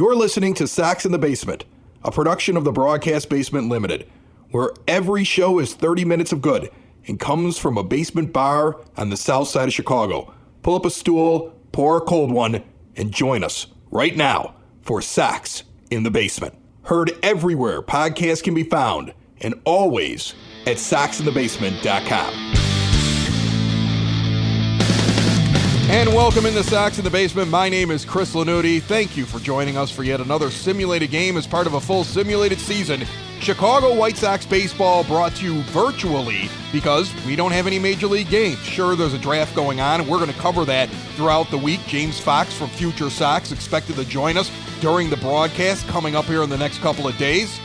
You're listening to Sox in the Basement, a production of the Broadcast Basement Limited, where every show is 30 minutes of good and comes from a basement bar on the south side of Chicago. Pull up a stool, pour a cold one, and join us right now for Sox in the Basement. Heard everywhere podcasts can be found, and always at soxinthebasement.com. And welcome into Sox in the Basement. My name is Chris Lanuti. Thank you for joining us for yet another simulated game as part of a full simulated season. Chicago White Sox baseball brought to you virtually because we don't have any Major League games. Sure, there's a draft going on, and we're going to cover that throughout the week. James Fox from Future Sox expected to join us during the broadcast coming up here in the next couple of days.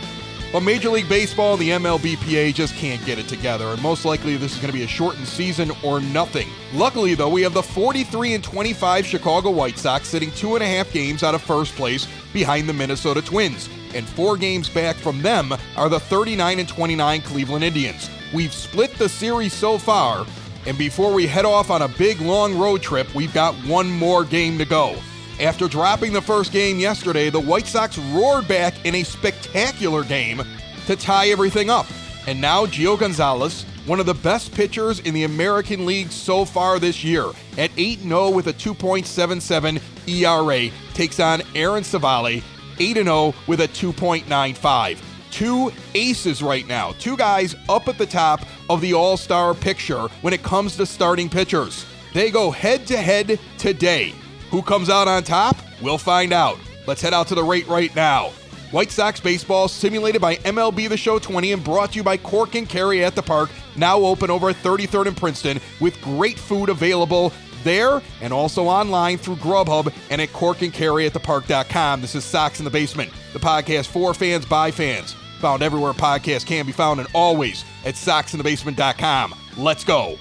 But Major League Baseball and the MLBPA just can't get it together, and most likely this is going to be a shortened season or nothing. Luckily, though, we have the 43-25 Chicago White Sox sitting 2.5 games out of first place behind the Minnesota Twins, and 4 games back from them are the 39-29 Cleveland Indians. We've split the series so far, and before we head off on a big, long road trip, we've got one more game to go. After dropping the first game yesterday, the White Sox roared back in a spectacular game to tie everything up. And now Gio Gonzalez, one of the best pitchers in the American League so far this year, at 8-0 with a 2.77 ERA, takes on Aaron Civale, 8-0 with a 2.95. Two aces right now, two guys up at the top of the all-star picture when it comes to starting pitchers. They go head-to-head today. Who comes out on top? We'll find out. Let's head out to the rate right now. White Sox baseball simulated by MLB The Show 20 and brought to you by Cork and Carry at the Park, now open over at 33rd and Princeton with great food available there and also online through Grubhub and at corkandcarryatthepark.com. This is Sox in the Basement, the podcast for fans by fans. Found everywhere podcasts can be found and always at soxinthebasement.com. Let's go.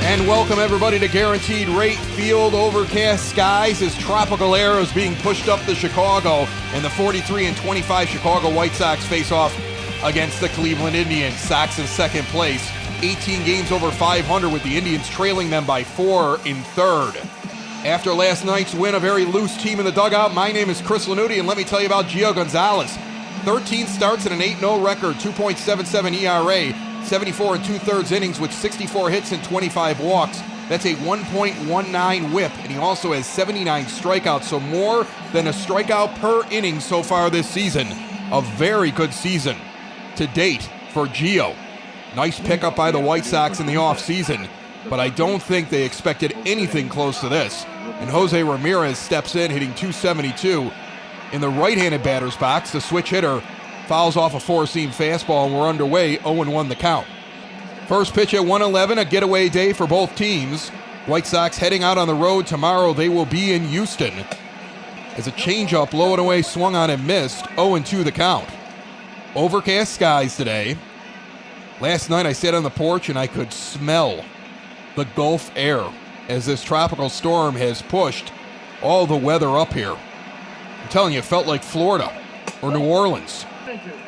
And welcome everybody to Guaranteed Rate Field. Overcast skies as tropical air is being pushed up to Chicago, and the 43-25 Chicago White Sox face off against the Cleveland Indians. Sox in second place, 18 games over 500 with the Indians trailing them by 4 in third. After last night's win, a very loose team in the dugout. My name is Chris Lanuti, and let me tell you about Gio Gonzalez. 13 starts and an 8-0 record, 2.77 ERA. 74 2/3 innings with 64 hits and 25 walks. That's a 1.19 whip, and he also has 79 strikeouts, so more than a strikeout per inning so far this season. A very good season to date for Gio. Nice pickup by the White Sox in the offseason, but I don't think they expected anything close to this. And Jose Ramirez steps in, hitting .272 in the right-handed batter's box. The switch hitter fouls off a four-seam fastball, and we're underway, 0-1 the count. First pitch at 1:11, a getaway day for both teams. White Sox heading out on the road tomorrow. They will be in Houston. As a changeup, low and away, swung on and missed, 0-2 the count. Overcast skies today. Last night I sat on the porch and I could smell the Gulf air as this tropical storm has pushed all the weather up here. I'm telling you, it felt like Florida or New Orleans.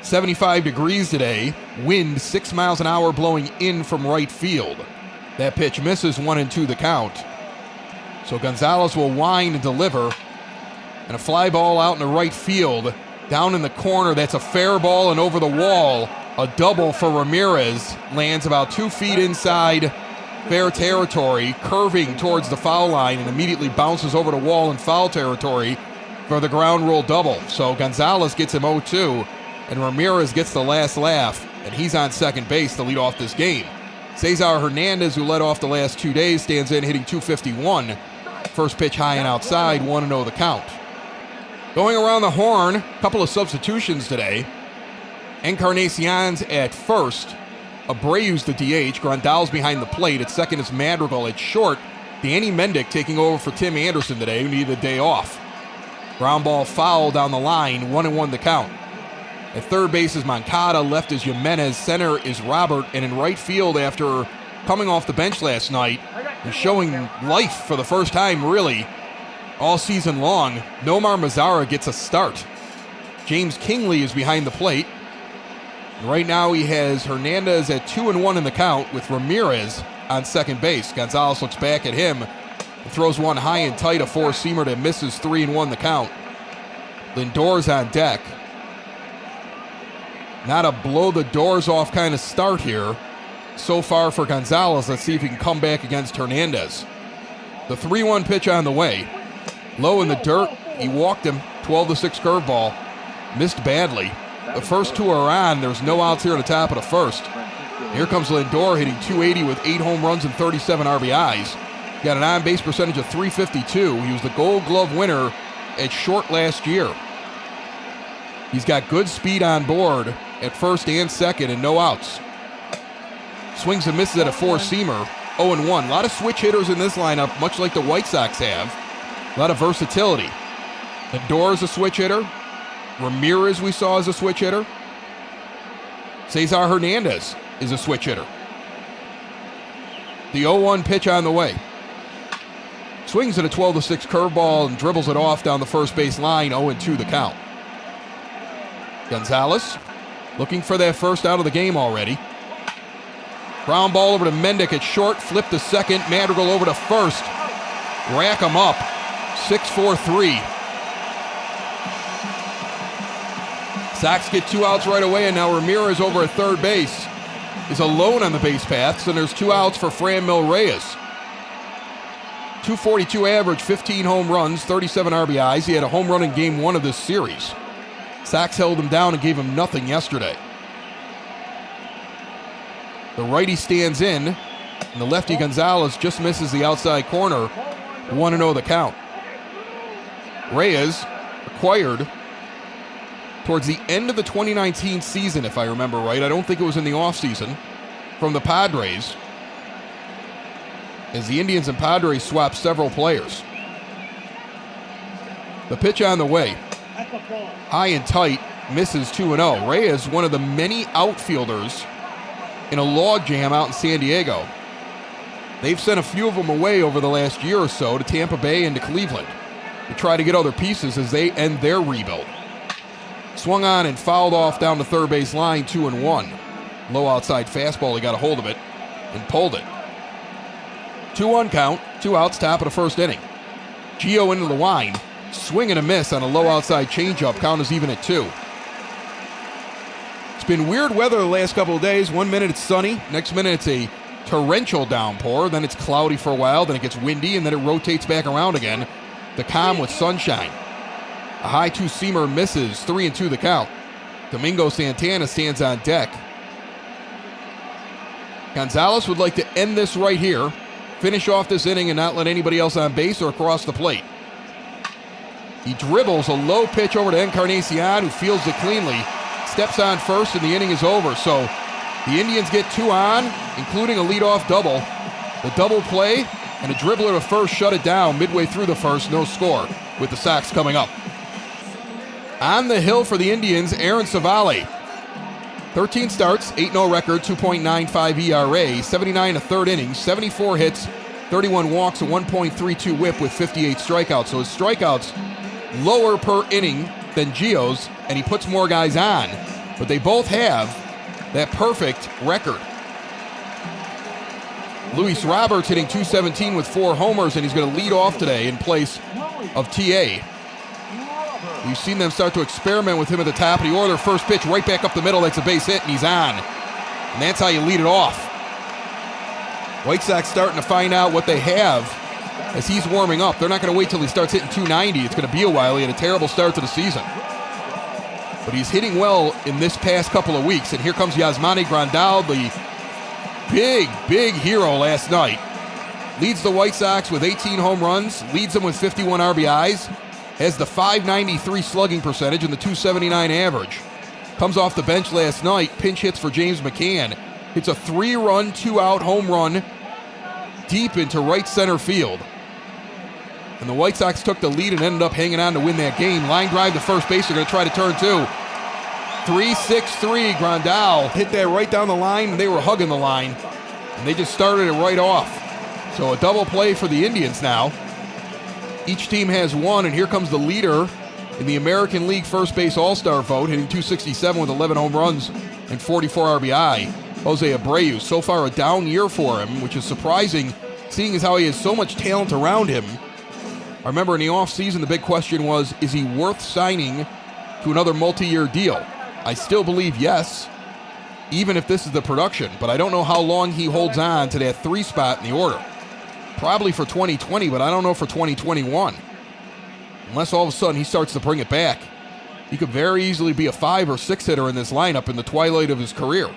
75 degrees today, wind 6 miles an hour blowing in from right field. That pitch misses, 1-2 the count. So Gonzalez will wind and deliver, and a fly ball out in the right field. Down in the corner, that's a fair ball and over the wall. A double for Ramirez, lands about 2 feet inside fair territory, curving towards the foul line, and immediately bounces over the wall in foul territory for the ground rule double. So Gonzalez gets him 0-2. And Ramirez gets the last laugh, and he's on second base to lead off this game. Cesar Hernandez, who led off the last 2 days, stands in hitting .251. First pitch high and outside, 1-0 the count. Going around the horn, a couple of substitutions today. Encarnacion's at first. Abreu's the DH. Grandal's behind the plate. At second is Madrigal. At short, Danny Mendick taking over for Tim Anderson today, who needed a day off. Ground ball foul down the line, 1-1 the count. At third base is Moncada, left is Jimenez, center is Robert, and in right field after coming off the bench last night and showing life for the first time really all season long, Nomar Mazara gets a start. James Kingley is behind the plate. And right now he has Hernandez at 2-1 in the count with Ramirez on second base. Gonzalez looks back at him Throws one high and tight, a four-seamer that misses 3-1 the count. Lindor's on deck. Not a blow-the-doors-off kind of start here so far for Gonzalez. Let's see if he can come back against Hernandez. The 3-1 pitch on the way. Low in the dirt. He walked him. 12-6 curveball. Missed badly. The first two are on. There's no outs here at the top of the first. Here comes Lindor hitting .280 with 8 home runs and 37 RBIs. Got an on-base percentage of .352. He was the Gold Glove winner at short last year. He's got good speed on board at first and second and no outs. Swings and misses at a four-seamer. 0-1. A lot of switch hitters in this lineup, much like the White Sox have. A lot of versatility. Lindor is a switch hitter. Ramirez we saw as a switch hitter. Cesar Hernandez is a switch hitter. The 0-1 pitch on the way. Swings at a 12-6 curveball and dribbles it off down the first base line. 0-2 the count. Gonzalez looking for that first out of the game already. Ground ball over to Mendick at short. Flip to second. Madrigal over to first. Rack him up. 6-4-3. Sox get 2 outs right away, and now Ramirez over at third base is alone on the base paths, and there's 2 outs for Franmil Reyes. .242 average, 15 home runs, 37 RBIs. He had a home run in game 1 of this series. Sox held him down and gave him nothing yesterday. The righty stands in, and the lefty Gonzalez just misses the outside corner. 1-0 the count. Reyes acquired towards the end of the 2019 season, if I remember right. I don't think it was in the offseason, from the Padres, as the Indians and Padres swapped several players. The pitch on the way. High and tight, misses 2-0. Reyes, one of the many outfielders in a logjam out in San Diego. They've sent a few of them away over the last year or so to Tampa Bay and to Cleveland to try to get other pieces as they end their rebuild. Swung on and fouled off down the third base line, 2-1. Low outside fastball, he got a hold of it and pulled it. 2-1 count, 2 outs, top of the first inning. Gio into the line, swing and a miss on a low outside changeup, count is even at 2. It's been weird weather the last couple of days. 1 minute it's sunny, next minute it's a torrential downpour, then it's cloudy for a while, then it gets windy, and then it rotates back around again to calm with sunshine. A high 2-seamer misses, 3-2 the count. Domingo Santana stands on deck. Gonzalez would like to end this right here, finish off this inning and not let anybody else on base or across the plate. He dribbles a low pitch over to Encarnacion, who fields it cleanly, steps on first, and the inning is over. So the Indians get 2 on, including a leadoff double. The double play and a dribbler to first shut it down midway through the first, no score, with the Sox coming up. On the hill for the Indians, Aaron Civale. 13 starts, 8-0 record, 2.95 ERA, 79 to third innings, 74 hits, 31 walks, a 1.32 whip with 58 strikeouts. So his strikeouts lower per inning than Gio's, and he puts more guys on. But they both have that perfect record. Luis Roberts hitting .217 with 4 homers, and he's going to lead off today in place of TA. We've seen them start to experiment with him at the top of the order. First pitch right back up the middle. That's a base hit, and he's on. And that's how you lead it off. White Sox starting to find out what they have as he's warming up. They're not going to wait till he starts hitting .290. It's going to be a while. He had a terrible start to the season. But he's hitting well in this past couple of weeks. And here comes Yasmani Grandal, the big hero last night. Leads the White Sox with 18 home runs. Leads them with 51 RBIs. Has the .593 slugging percentage and the .279 average. Comes off the bench last night, pinch hits for James McCann. Hits a 3-run, 2-out home run deep into right center field. And the White Sox took the lead and ended up hanging on to win that game. Line drive to first base, they're going to try to turn 2. 3-6-3, Grandal hit that right down the line, and they were hugging the line. And they just started it right off. So a double play for the Indians now. Each team has 1, and here comes the leader in the American League First Base All-Star vote, hitting .267 with 11 home runs and 44 RBI. Jose Abreu, so far a down year for him, which is surprising seeing as how he has so much talent around him. I remember in the offseason, the big question was, is he worth signing to another multi-year deal? I still believe yes, even if this is the production, but I don't know how long he holds on to that 3 spot in the order. Probably for 2020, but I don't know for 2021. Unless all of a sudden he starts to bring it back. He could very easily be a 5 or 6 hitter in this lineup in the twilight of his career.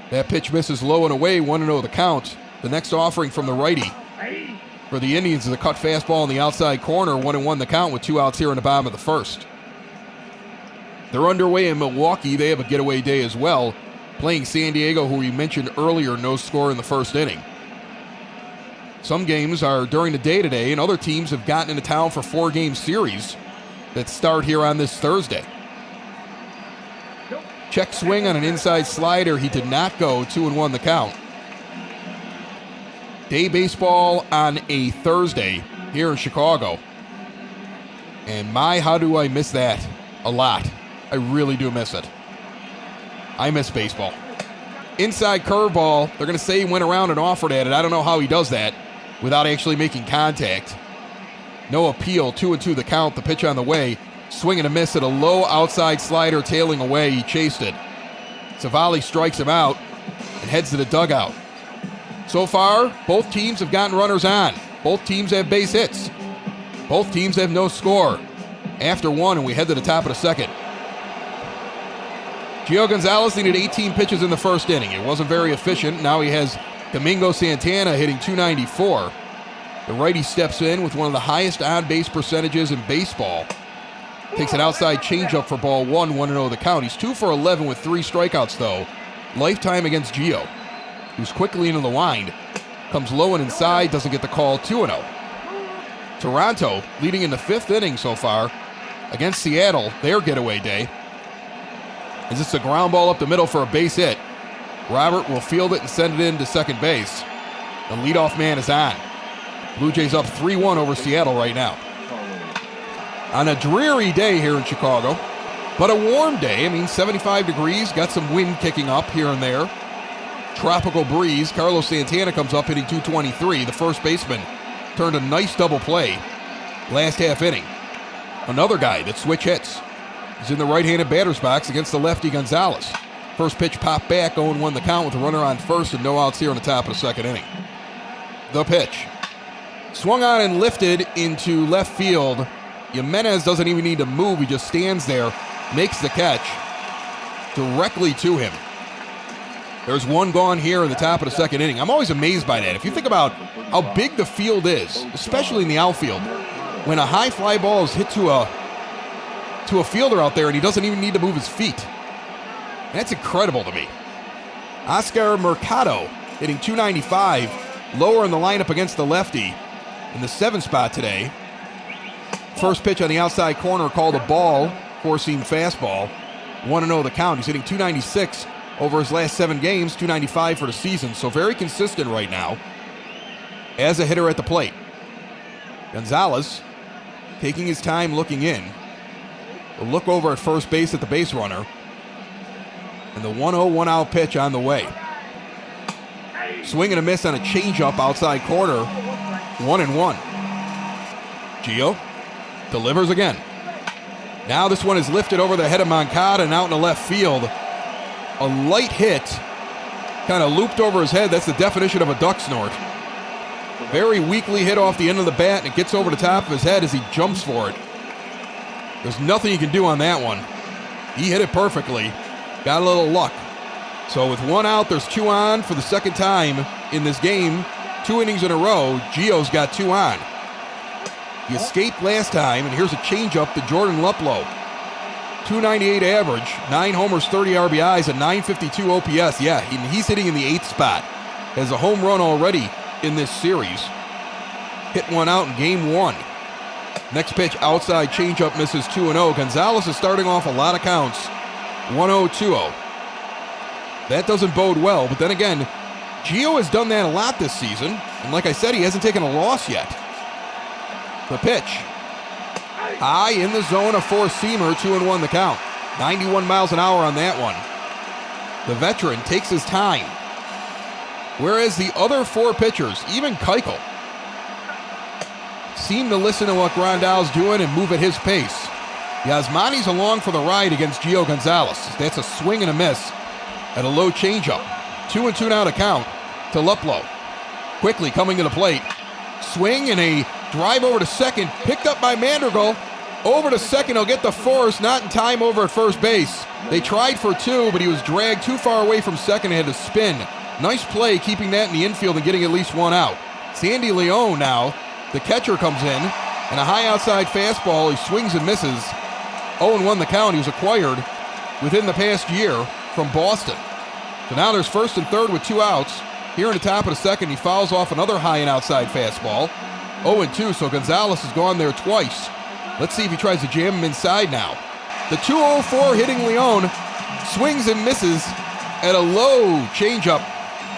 That pitch misses low and away, 1-0 the count. The next offering from the righty for the Indians is a cut fastball in the outside corner, 1-1 the count with 2 outs here in the bottom of the first. They're underway in Milwaukee. They have a getaway day as well, playing San Diego, who we mentioned earlier, no score in the first inning. Some games are during the day today, and other teams have gotten into town for 4-game series that start here on this Thursday. Check swing on an inside slider. He did not go, 2-1 the count. Day baseball on a Thursday here in Chicago. And my, how do I miss that? A lot. I really do miss it. I miss baseball. Inside curveball, they're going to say he went around and offered at it. I don't know how he does that without actually making contact. No appeal, 2-2 the count, the pitch on the way. Swing and a miss at a low outside slider, tailing away. He chased it. Savali strikes him out and heads to the dugout. So far, both teams have gotten runners on. Both teams have base hits. Both teams have no score. After 1, and we head to the top of the second. Gio Gonzalez needed 18 pitches in the first inning. It wasn't very efficient. Now he has Domingo Santana hitting .294. The righty steps in with one of the highest on-base percentages in baseball. Takes an outside changeup for ball 1, 1-0 the count. He's 2 for 11 with 3 strikeouts, though. Lifetime against Gio, who's quickly into the wind. Comes low and inside, doesn't get the call, 2-0. Toronto leading in the 5th inning so far against Seattle, their getaway day. As it's a ground ball up the middle for a base hit. Robert will field it and send it in to second base. The leadoff man is on. Blue Jays up 3-1 over Seattle right now. On a dreary day here in Chicago, but a warm day. I mean, 75 degrees, got some wind kicking up here and there. Tropical breeze. Carlos Santana comes up hitting .223. The first baseman turned a nice double play last half inning. Another guy that switch hits. He's in the right-handed batter's box against the lefty Gonzalez. First pitch popped back, 0-1 the count with a runner on first and no outs here in the top of the second inning. The pitch. Swung on and lifted into left field. Jimenez doesn't even need to move. He just stands there, makes the catch directly to him. There's one gone here in the top of the second inning. I'm always amazed by that. If you think about how big the field is, especially in the outfield, when a high fly ball is hit to a fielder out there and he doesn't even need to move his feet. That's incredible to me. Oscar Mercado hitting .295, lower in the lineup against the lefty in the 7th spot today. First pitch on the outside corner called a ball, 4-seam fastball, 1-0 the count. He's hitting .296 over his last 7 games, .295 for the season, so very consistent right now as a hitter at the plate. Gonzalez taking his time looking in. A look over at first base at the base runner. And the 1-0 one-out pitch on the way. Swing and a miss on a changeup outside corner. 1-1. Gio delivers again. Now this one is lifted over the head of Moncada and out in the left field. A light hit, kind of looped over his head. That's the definition of a duck snort. Very weakly hit off the end of the bat, and it gets over the top of his head as he jumps for it. There's nothing you can do on that one. He hit it perfectly. Got a little luck. So with 1 out, there's 2 on for the second time in this game. 2 innings in a row, Gio's got 2 on. He escaped last time, and here's a changeup to Jordan Luplow. .298 average, 9 homers, 30 RBIs, and .952 OPS. Yeah, he's hitting in the 8th spot. Has a home run already in this series. Hit 1 out in game 1. Next pitch, outside changeup, misses 2-0. Gonzalez is starting off a lot of counts. 1-0, 2-0. That doesn't bode well, but then again, Gio has done that a lot this season, and like I said, he hasn't taken a loss yet. The pitch. High in the zone, a 4-seamer, 2-1 the count. 91 miles an hour on that one. The veteran takes his time. Whereas the other 4 pitchers, even Keuchel, seem to listen to what Grandal's doing and move at his pace. Yasmani's along for the ride against Gio Gonzalez. That's a swing and a miss at a low changeup. 2-2 now to count to Luplow. Quickly coming to the plate. Swing and a drive over to second. Picked up by Madrigal. Over to second. He'll get the force. Not in time over at first base. They tried for 2, but he was dragged too far away from second and had to spin. Nice play keeping that in the infield and getting at least 1 out. Sandy Leon now. The catcher comes in. And a high outside fastball. He swings and misses. 0-1 the count. He was acquired within the past year from Boston. So now there's first and third with 2 outs. Here in the top of the second, he fouls off another high and outside fastball. 0-2, so Gonzalez has gone there twice. Let's see if he tries to jam him inside now. The 2-0-4 hitting Leon swings and misses at a low changeup.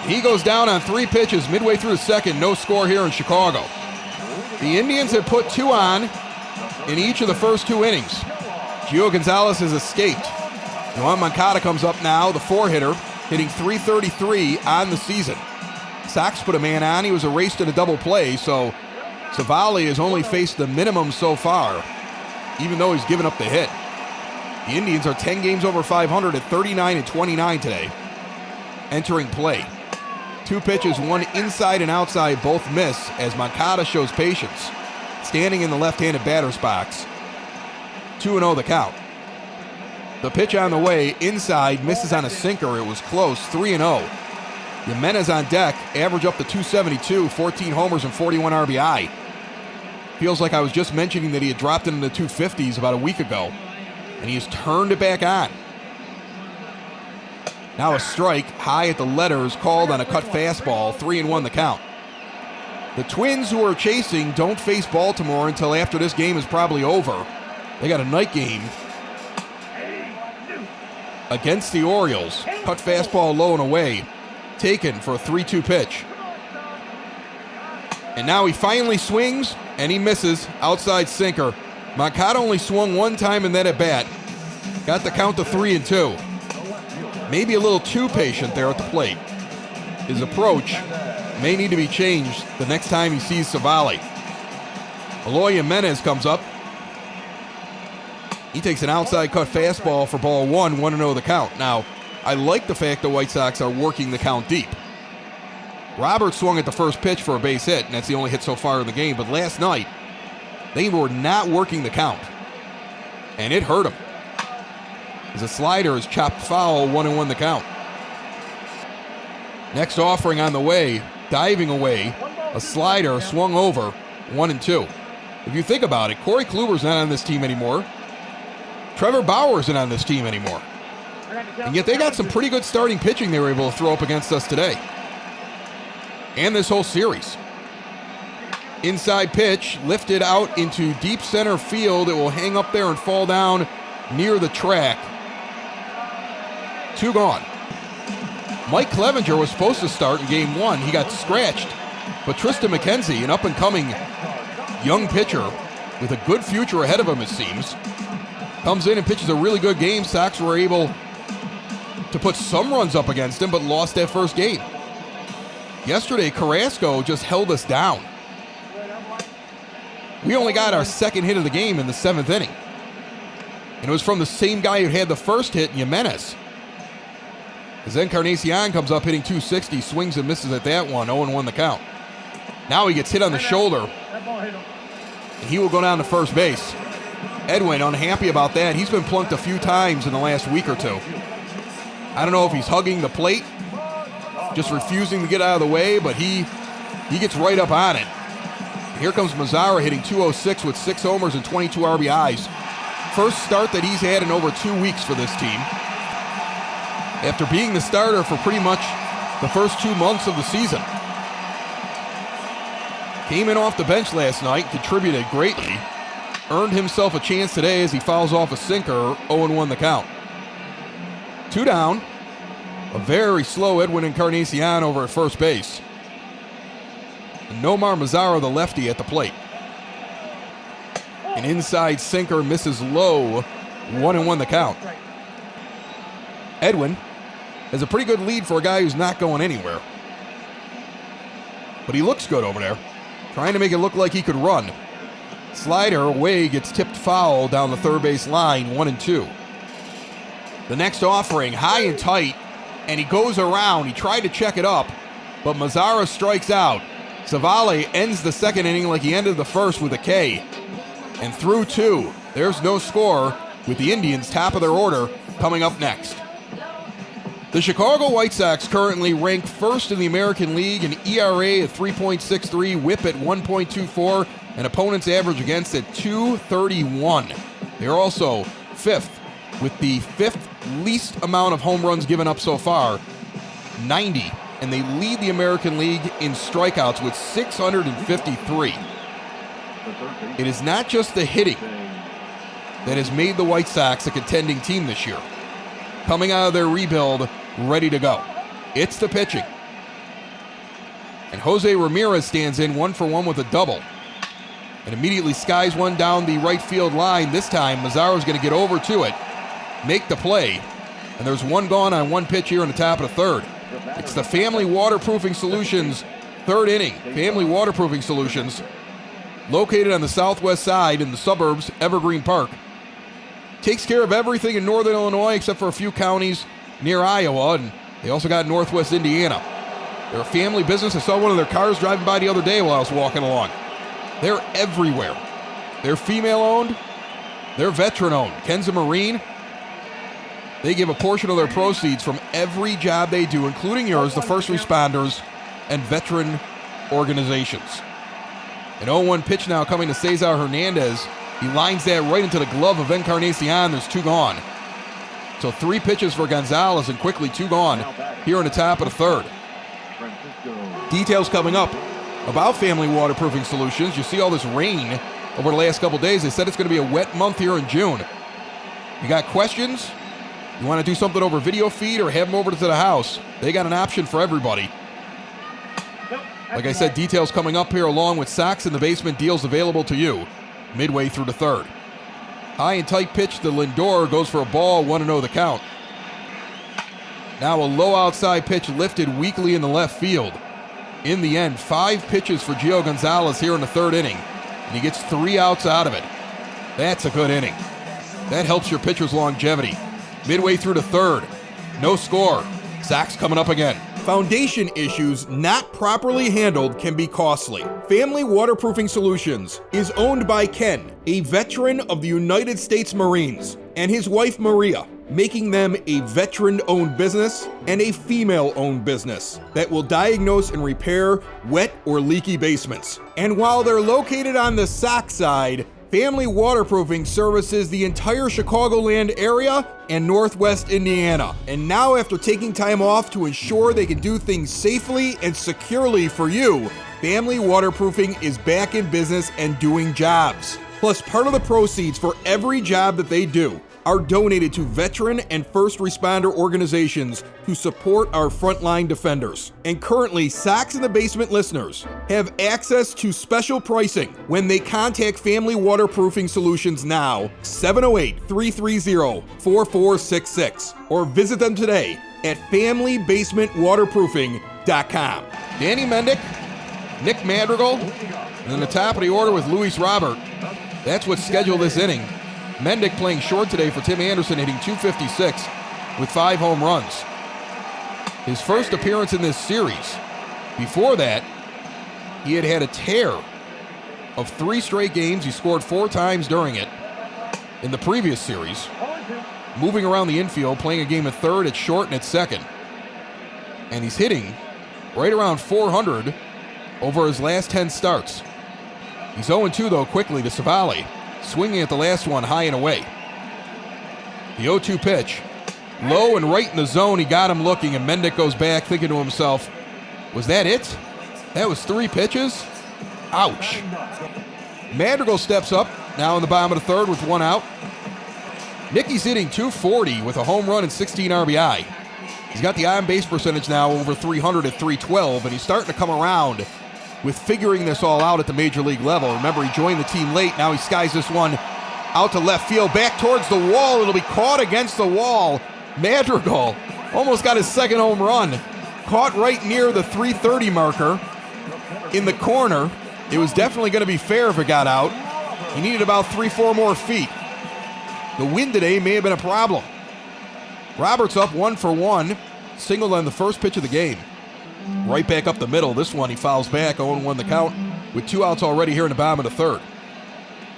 He goes down on 3 pitches midway through the second. No score here in Chicago. The Indians have put 2 on in each of the first 2 innings. Gio Gonzalez has escaped. Yoan Moncada comes up now, the 4-hitter, hitting .333 on the season. Sox put a man on. He was erased in a double play, so Savali has only faced the minimum so far, even though he's given up the hit. The Indians are 10 games over 500 at 39-29 today. Entering play. 2 pitches, 1 inside and outside, both miss as Moncada shows patience. Standing in the left-handed batter's box. 2-0 the count. The pitch on the way, inside, misses on a sinker. It was close, 3-0. Jimenez on deck, average up to .272, 14 homers and 41 RBI. Feels like I was just mentioning that he had dropped into the 250s about a week ago, and he has turned it back on. Now a strike, high at the letters, called on a cut fastball, 3-1 the count. The Twins, who are chasing, don't face Baltimore until after this game is probably over. They got a night game against the Orioles. Cut fastball low and away. Taken for a 3-2 pitch. And now he finally swings, and he misses. Outside sinker. Moncada only swung 1 time in that at-bat. Got the count to 3-2. Maybe a little too patient there at the plate. His approach may need to be changed the next time he sees Savali. Eloy Jimenez comes up. He takes an outside cut fastball for ball 1, 1-0 the count. Now, I like the fact the White Sox are working the count deep. Roberts swung at the first pitch for a base hit, and that's the only hit so far in the game. But last night, they were not working the count, and it hurt him. As a slider is chopped foul, 1-1 the count. Next offering on the way, diving away, a slider swung over, 1-2. If you think about it, Corey Kluber's not on this team anymore. Trevor Bauer isn't on this team anymore. And yet they got some pretty good starting pitching they were able to throw up against us today. And this whole series. Inside pitch, lifted out into deep center field. It will hang up there and fall down near the track. 2 gone. Mike Clevenger was supposed to start in game 1. He got scratched. But Tristan McKenzie, an up-and-coming young pitcher with a good future ahead of him, it seems, comes in and pitches a really good game. Sox were able to put some runs up against him, but lost that first game. Yesterday, Carrasco just held us down. We only got our second hit of the game in the 7th inning. And it was from the same guy who had the first hit, Jimenez. As then Encarnacion comes up hitting .260, swings and misses at that one, 0-1 the count. Now he gets hit on the shoulder, and he will go down to first base. Edwin unhappy about that. He's been plunked a few times in the last week or 2. I don't know if he's hugging the plate, just refusing to get out of the way, but he gets right up on it. Here comes Mazara hitting .206 with 6 homers and 22 RBIs. First start that he's had in over 2 weeks for this team. After being the starter for pretty much the first 2 months of the season. Came in off the bench last night, contributed greatly. Earned himself a chance today as he fouls off a sinker, 0-1 the count. 2 down. A very slow Edwin Encarnacion over at first base. And Nomar Mazara, the lefty, at the plate. An inside sinker misses low, 1-1 the count. Edwin has a pretty good lead for a guy who's not going anywhere. but he looks good over there, trying to make it look like he could run. Slider away, gets tipped foul down the third base line, 1-2. The next offering, high and tight, and he goes around. He tried to check it up, but Mazara strikes out. Civale ends the second inning like he ended the first with a K. And through 2, there's no score, with the Indians top of their order coming up next. The Chicago White Sox currently rank first in the American League, an ERA at 3.63, whip at 1.24, and opponents average against at 231. They're also fifth with the fifth least amount of home runs given up so far, 90, and they lead the American League in strikeouts with 653. It is not just the hitting that has made the White Sox a contending team this year. Coming out of their rebuild, ready to go. It's the pitching. And Jose Ramirez stands in 1-for-1 with a double. And immediately skies one down the right field line. This time, Mazzaro's going to get over to it, make the play. And there's one gone on one pitch here in the top of the third. It's the Family Waterproofing Solutions third inning. Family Waterproofing Solutions, located on the southwest side in the suburbs, Evergreen Park. Takes care of everything in northern Illinois except for a few counties near Iowa, and they also got northwest Indiana. They're a family business. I saw one of their cars driving by the other day while I was walking along. They're everywhere. They're female-owned. They're veteran-owned. Kenza Marine, they give a portion of their proceeds from every job they do, including yours, the first responders, and veteran organizations. An 0-1 pitch now coming to Cesar Hernandez. He lines that right into the glove of Encarnacion. There's 2 gone. So 3 pitches for Gonzalez and quickly 2 gone here in the top of the third. Details coming up about Family Waterproofing Solutions. You see all this rain over the last couple days. They said it's going to be a wet month here in June. You got questions? You want to do something over video feed or have them over to the house? They got an option for everybody. Like I said, details coming up here along with Sox in the Basement deals available to you midway through the third. High and tight pitch to Lindor, goes for a ball, 1-0 the count. Now a low outside pitch lifted weakly in the left field. In the end, 5 pitches for Gio Gonzalez here in the third inning, and he gets 3 outs out of it. That's a good inning. That helps your pitcher's longevity. Midway through the third, no score. Sox coming up again. Foundation issues not properly handled can be costly. Family Waterproofing Solutions is owned by Ken, a veteran of the United States Marines, and his wife Maria, making them a veteran-owned business and a female-owned business that will diagnose and repair wet or leaky basements. And while they're located on the Sox side, Family Waterproofing services the entire Chicagoland area and Northwest Indiana. And now, after taking time off to ensure they can do things safely and securely for you, Family Waterproofing is back in business and doing jobs. Plus, part of the proceeds for every job that they do are donated to veteran and first responder organizations who support our frontline defenders. And currently, Sox in the Basement listeners have access to special pricing when they contact Family Waterproofing Solutions now, 708-330-4466, or visit them today at FamilyBasementWaterproofing.com. Danny Mendick, Nick Madrigal, and then the top of the order with Luis Robert. That's what's scheduled this inning. Mendick playing short today for Tim Anderson, hitting .256 with 5 home runs. His first appearance in this series. Before that, he had a tear of 3 straight games. He scored 4 times during it in the previous series. Moving around the infield, playing a game at third, at short, and at second. And he's hitting right around .400 over his last 10 starts. He's 0-2, though, quickly to Civale. Swinging at the last one, high and away. The 0-2 pitch. Low and right in the zone. He got him looking, and Mendick goes back thinking to himself, was that it? That was 3 pitches? Ouch. Madrigal steps up, now in the bottom of the third with 1 out. Nicky's hitting .240 with a home run and 16 RBI. He's got the on-base percentage now over .300 at .312, and he's starting to come around with figuring this all out at the major league level. Remember, he joined the team late. Now he skies this one out to left field, back towards the wall. It'll be caught against the wall. Madrigal almost got his second home run. Caught right near the .330 marker. in the corner. It was definitely going to be fair if it got out. He needed about 3-4 more feet. The wind today may have been a problem. Roberts up 1 for 1, singled on the first pitch of the game. Right back up the middle. This one he fouls back, 0-1 the count, with 2 outs already here in the bottom of the third.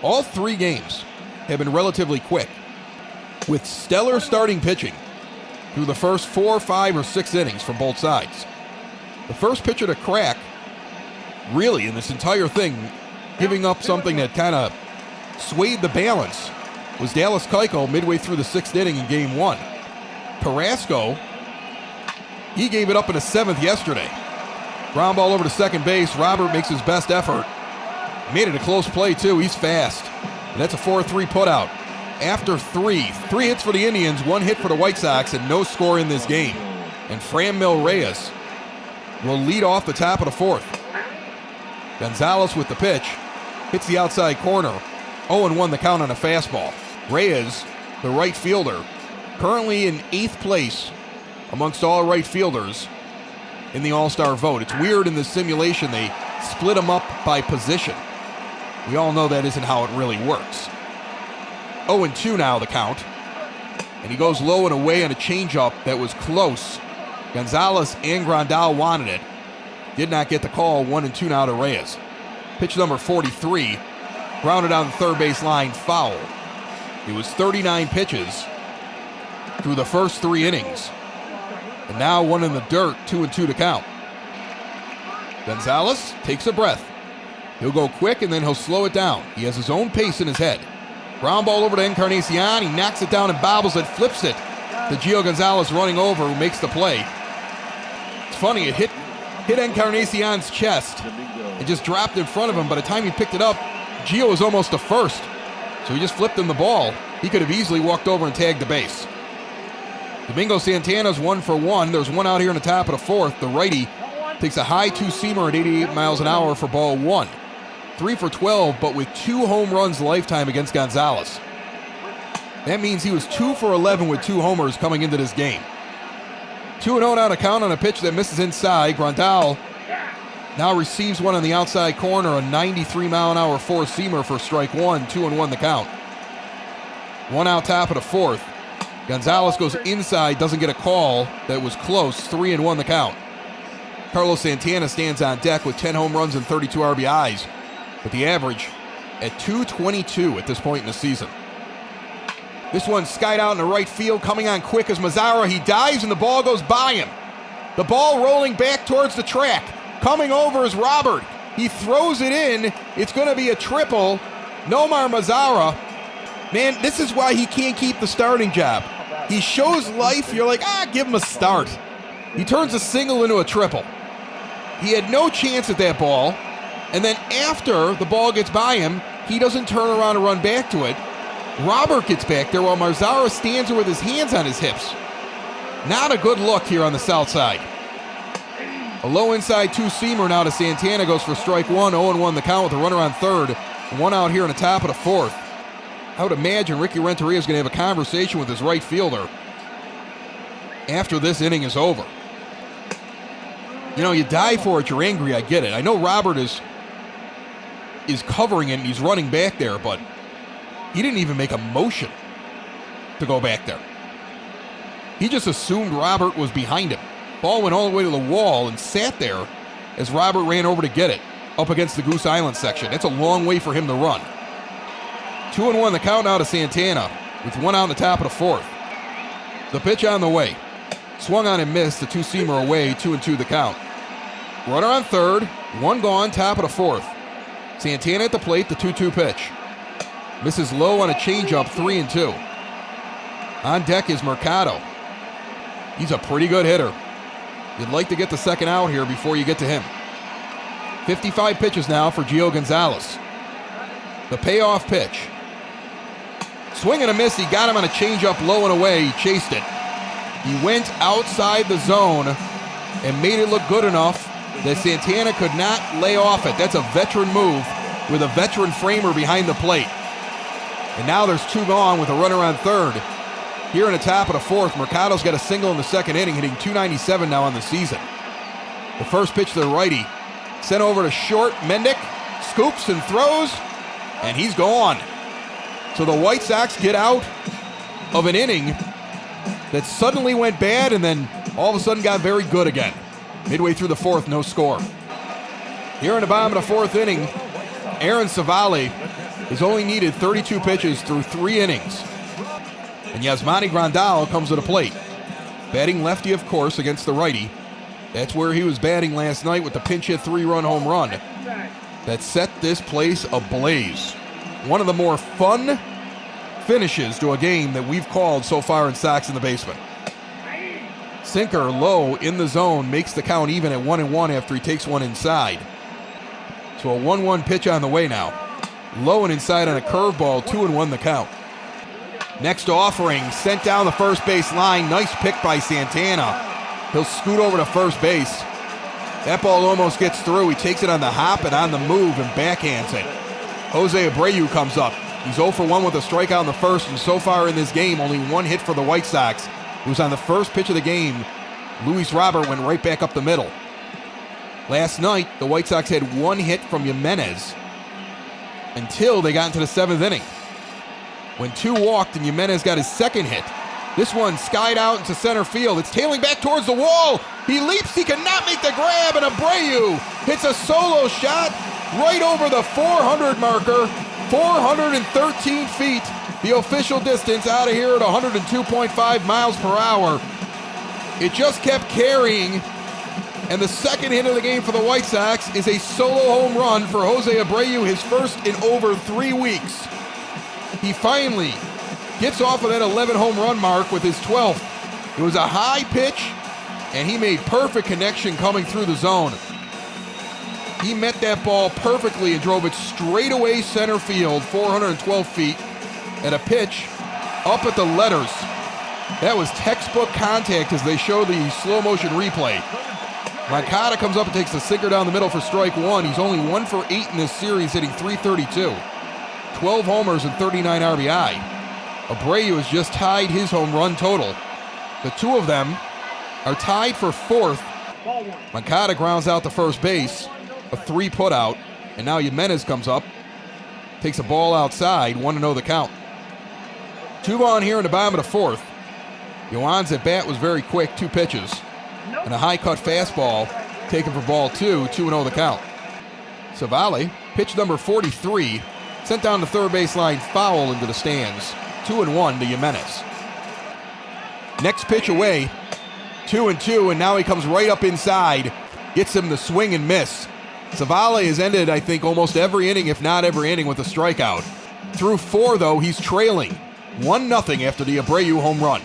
All 3 games have been relatively quick, with stellar starting pitching through the first 4, 5, or 6 innings from both sides. The first pitcher to crack, really, in this entire thing, giving up something that kind of swayed the balance, was Dallas Keuchel midway through the 6th inning in Game 1. Carrasco, he gave it up in the 7th yesterday. Ground ball over to second base. Robert makes his best effort. Made it a close play, too. He's fast. And that's a 4-3 putout. After 3 hits for the Indians, 1 hit for the White Sox, and no score in this game. And Franmil Reyes will lead off the top of the 4th. Gonzalez with the pitch. Hits the outside corner. 0-1 the count on a fastball. Reyes, the right fielder, currently in 8th place amongst all right fielders in the All-Star vote. It's weird in this simulation. They split them up by position. We all know that isn't how it really works. 0-2 now the count. And he goes low and away on a changeup that was close. Gonzalez and Grandal wanted it. Did not get the call. 1-2 now to Reyes. Pitch number 43. Grounded down the third base line, foul. It was 39 pitches through the first 3 innings. And now 1 in the dirt, 2-2 to count. Gonzalez takes a breath. He'll go quick and then he'll slow it down. He has his own pace in his head. Ground ball over to Encarnacion. He knocks it down and bobbles it, flips it to Gio Gonzalez running over, who makes the play. It's funny, it hit Encarnacion's chest and just dropped in front of him. By the time he picked it up, Gio was almost to first. So he just flipped him the ball. He could have easily walked over and tagged the base. Domingo Santana's 1 for 1. There's 1 out here in the top of the 4th. The righty takes a high 2-seamer at 88 miles an hour for ball 1. 3 for 12, but with 2 home runs lifetime against Gonzalez. That means he was 2 for 11 with 2 homers coming into this game. 2-0 now to count on a pitch that misses inside. Grandal now receives one on the outside corner, a 93-mile-an-hour 4-seamer for strike 1, 2-1 the count. 1 out top of the 4th. Gonzalez goes inside, doesn't get a call. That was close, 3-1 the count. Carlos Santana stands on deck with 10 home runs and 32 RBIs, with the average at 222 at this point in the season. This one skied out in the right field, coming on quick as Mazara. He dives and the ball goes by him. The ball rolling back towards the track. Coming over is Robert. He throws it in. It's going to be a triple. Nomar Mazara. Man, this is why he can't keep the starting job. He shows life. You're like, give him a start. He turns a single into a triple. He had no chance at that ball. And then after the ball gets by him, he doesn't turn around and run back to it. Robert gets back there while Mazara stands there with his hands on his hips. Not a good look here on the south side. A low inside 2-seamer now to Santana, goes for strike 1, 0-1 the count with a runner on third. 1 out here in the top of the 4th. I would imagine Ricky Renteria is going to have a conversation with his right fielder after this inning is over. You know, you die for it, you're angry, I get it. I know Robert is covering it and he's running back there, but he didn't even make a motion to go back there. He just assumed Robert was behind him. Ball went all the way to the wall and sat there as Robert ran over to get it up against the Goose Island section. It's a long way for him to run. 2-1 the count now to Santana with 1 out in the top of the 4th. The pitch on the way. Swung on and missed, the 2-seamer away, 2-2 the count. Runner on third, 1 gone, top of the 4th. Santana at the plate, the 2-2 pitch. Misses low on a changeup, 3-2. On deck is Mercado. He's a pretty good hitter. You'd like to get the second out here before you get to him. 55 pitches now for Gio Gonzalez. The payoff pitch. Swing and a miss. He got him on a changeup low and away. He chased it. He went outside the zone and made it look good enough that Santana could not lay off it. That's a veteran move with a veteran framer behind the plate. And now there's 2 gone with a runner on third. Here in the top of the 4th, Mercado's got a single in the second inning, hitting .297 now on the season. The first pitch to the righty Sent over to short. Mendick scoops and throws, and he's gone. So the White Sox get out of an inning that suddenly went bad and then all of a sudden got very good again. Midway through the fourth, no score. Here in the bottom of the fourth inning, Aaron Civale has only needed 32 pitches through 3 innings. And Yasmani Grandal comes to the plate. Batting lefty, of course, against the righty. That's where he was batting last night with the pinch hit 3-run home run that set this place ablaze. One of the more fun finishes to a game that we've called so far in Sox in the Basement. Sinker low in the zone, makes the count even at 1-1 after he takes one inside. So a 1-1 pitch on the way now. Low and inside on a curveball, 2-1 the count. Next offering, sent down the first base line. Nice pick by Santana. He'll scoot over to first base. That ball almost gets through. He takes it on the hop and on the move and backhands it. Jose Abreu comes up. He's 0 for 1 with a strikeout in the first, and so far in this game, only 1 hit for the White Sox. It was on the first pitch of the game. Luis Robert went right back up the middle. Last night, the White Sox had 1 hit from Jimenez until they got into the 7th inning, when 2 walked and Jimenez got his 2nd hit. This one skied out into center field. It's tailing back towards the wall. He leaps. He cannot make the grab, and Abreu hits a solo shot right over the 400 marker. 413 feet, the official distance out of here at 102.5 miles per hour. It just kept carrying, and the 2nd hit of the game for the White Sox is a solo home run for Jose Abreu, his first in over 3 weeks. He finally gets off of that 11 home run mark with his 12th. It was a high pitch, and he made perfect connection coming through the zone. He met that ball perfectly and drove it straight away center field, 412 feet, at a pitch up at the letters. That was textbook contact as they show the slow motion replay. Moncada comes up and takes the sinker down the middle for strike 1. He's only 1 for 8 in this series, hitting .332. 12 homers and 39 RBI. Abreu has just tied his home run total. The 2 of them are tied for 4th. Moncada grounds out to first base, a 3 put out, and now Jimenez comes up, takes a ball outside, 1-0 the count. 2 on here in the bottom of the 4th. Yoan's at bat was very quick, 2 pitches, and a high cut fastball taken for ball 2, 2-0 the count. Civale, pitch number 43, sent down the third base line, foul into the stands, 2-1 to Jimenez. Next pitch away, 2-2, and now he comes right up inside, gets him the swing and miss. Civale has ended, I think, almost every inning, if not every inning, with a strikeout. Through 4, though, he's trailing 1-0 after the Abreu home run.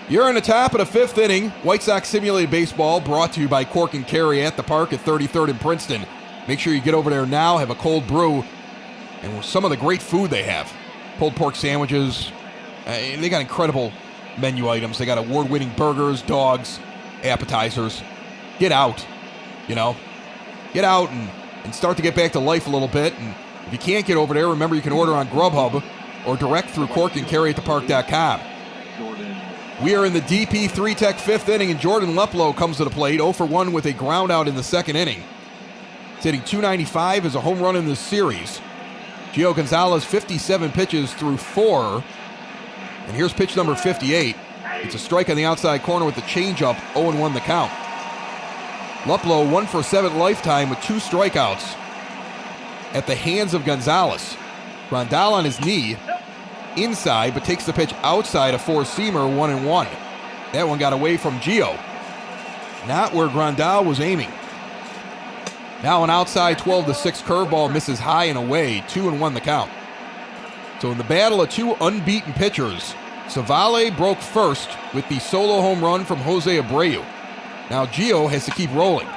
You're in the top of the 5th inning. White Sox Simulated Baseball brought to you by Cork and Carry at the park at 33rd and Princeton. Make sure you get over there now, have a cold brew, and some of the great food they have. Pulled pork sandwiches. They got incredible menu items. They got award-winning burgers, dogs, appetizers. Get out, Get out and start to get back to life a little bit. And if you can't get over there, remember you can order on Grubhub or direct through corkandcarryatthepark.com. We are in the DP3 Tech 5th inning, and Jordan Luplow comes to the plate, 0 for 1 with a ground out in the 2nd inning. He's hitting .295 as a home run in this series. Gio Gonzalez, 57 pitches through 4. And here's pitch number 58. It's a strike on the outside corner with the changeup, 0-1 the count. Luplow 1 for 7 lifetime with 2 strikeouts at the hands of Gonzalez. Grandal on his knee, inside, but takes the pitch outside, a 4-seamer, 1-1. That one got away from Gio. Not where Grandal was aiming. Now an outside 12-6 curveball misses high and away, 2-1 the count. So in the battle of 2 unbeaten pitchers, Civale broke first with the solo home run from Jose Abreu. Now Gio has to keep rolling.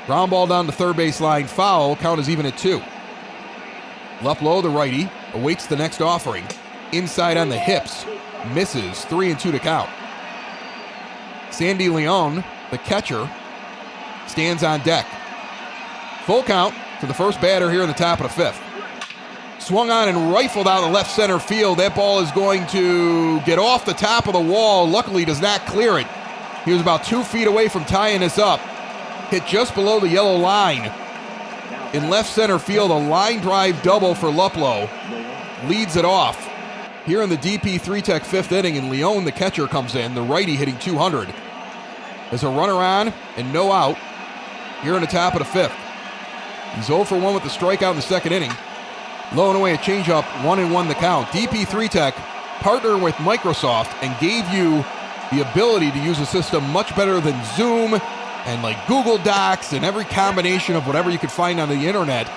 Ground ball down the third base line, foul, count is even at 2. Luplow, the righty, awaits the next offering. Inside on the hips, misses, 3-2 to count. Sandy Leon, the catcher, stands on deck. Full count to the first batter here in the top of the 5th. Swung on and rifled out of left center field. That ball is going to get off the top of the wall. Luckily does not clear it. He was about 2 feet away from tying this up. Hit just below the yellow line. in left center field, a line drive double for Luplow. Leads it off. Here in the DP3 Tech fifth inning, and Leone, the catcher, comes in, the righty hitting 200. There's a runner on and no out here in the top of the fifth. He's 0 for 1 with the strikeout in the second inning. Low and away a changeup, 1-1 the count. DP3 Tech partnered with Microsoft and gave you the ability to use a system much better than Zoom and like Google Docs and every combination of whatever you could find on the internet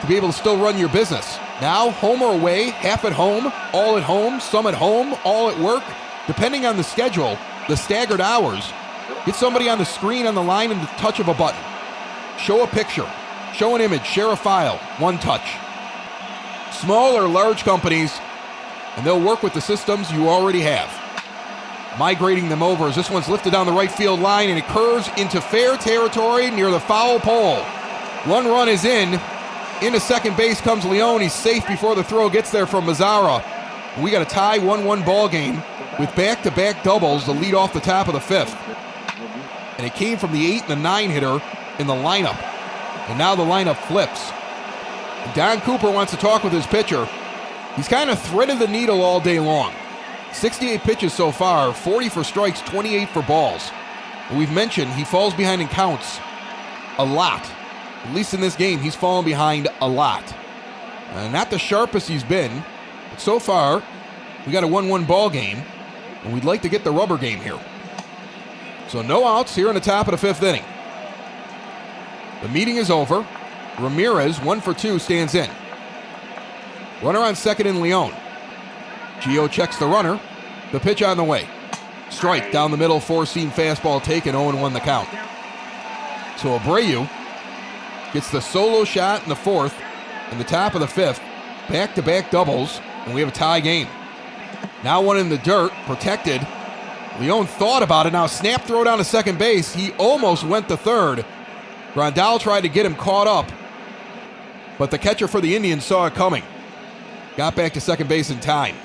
to be able to still run your business. Now, home or away, half at home, all at home, some at home, all at work, depending on the schedule, the staggered hours. Get somebody on the screen on the line in the touch of a button. Show a picture, show an image, share a file, one touch. Small or large companies, and they'll work with the systems you already have. Migrating them over as this one's lifted down the right field line and it curves into fair territory near the foul pole. One run is in. Into second base comes Leone. He's safe before the throw gets there from Mazzara. We got a tie 1-1 ball game with back-to-back doubles to lead off the top of the fifth. And it came from the 8 and the 9 hitter in the lineup. And now the lineup flips. And Don Cooper wants to talk with his pitcher. He's kind of threaded the needle all day long. 68 pitches so far, 40 for strikes, 28 for balls. And we've mentioned he falls behind in counts a lot. At least in this game, he's fallen behind a lot. Not the sharpest he's been, but so far, we got a 1-1 ball game, and we'd like to get the rubber game here. So no outs here in the top of the fifth inning. The meeting is over. Ramirez, 1 for 2, stands in. Runner on second in Leone. Gio checks the runner. The pitch on the way. Strike down the middle, four-seam fastball taken, 0-1 the count. So Abreu gets the solo shot in the fourth, in the top of the fifth, back-to-back doubles, and we have a tie game. Now one in the dirt, protected. Leone thought about it. Now snap throw down to second base. He almost went to third. Grandal tried to get him caught up, but the catcher for the Indians saw it coming. Got back to second base in time.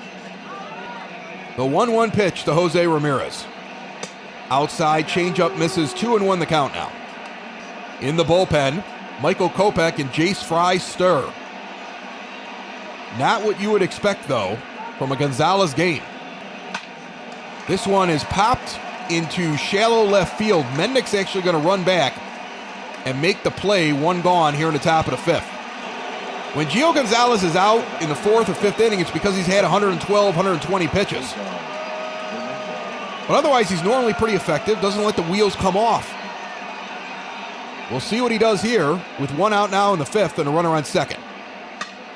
The 1-1 pitch to Jose Ramirez. Outside changeup misses, 2-1 the count now. In the bullpen, Michael Kopech and Jace Fry stir. Not what you would expect, though, from a Gonzalez game. This one is popped into shallow left field. Mendick's actually going to run back and make the play, one gone here in the top of the fifth. When Gio Gonzalez is out in the fourth or fifth inning, it's because he's had 112, 120 pitches. But otherwise, he's normally pretty effective, doesn't let the wheels come off. We'll see what he does here with one out now in the fifth and a runner on second.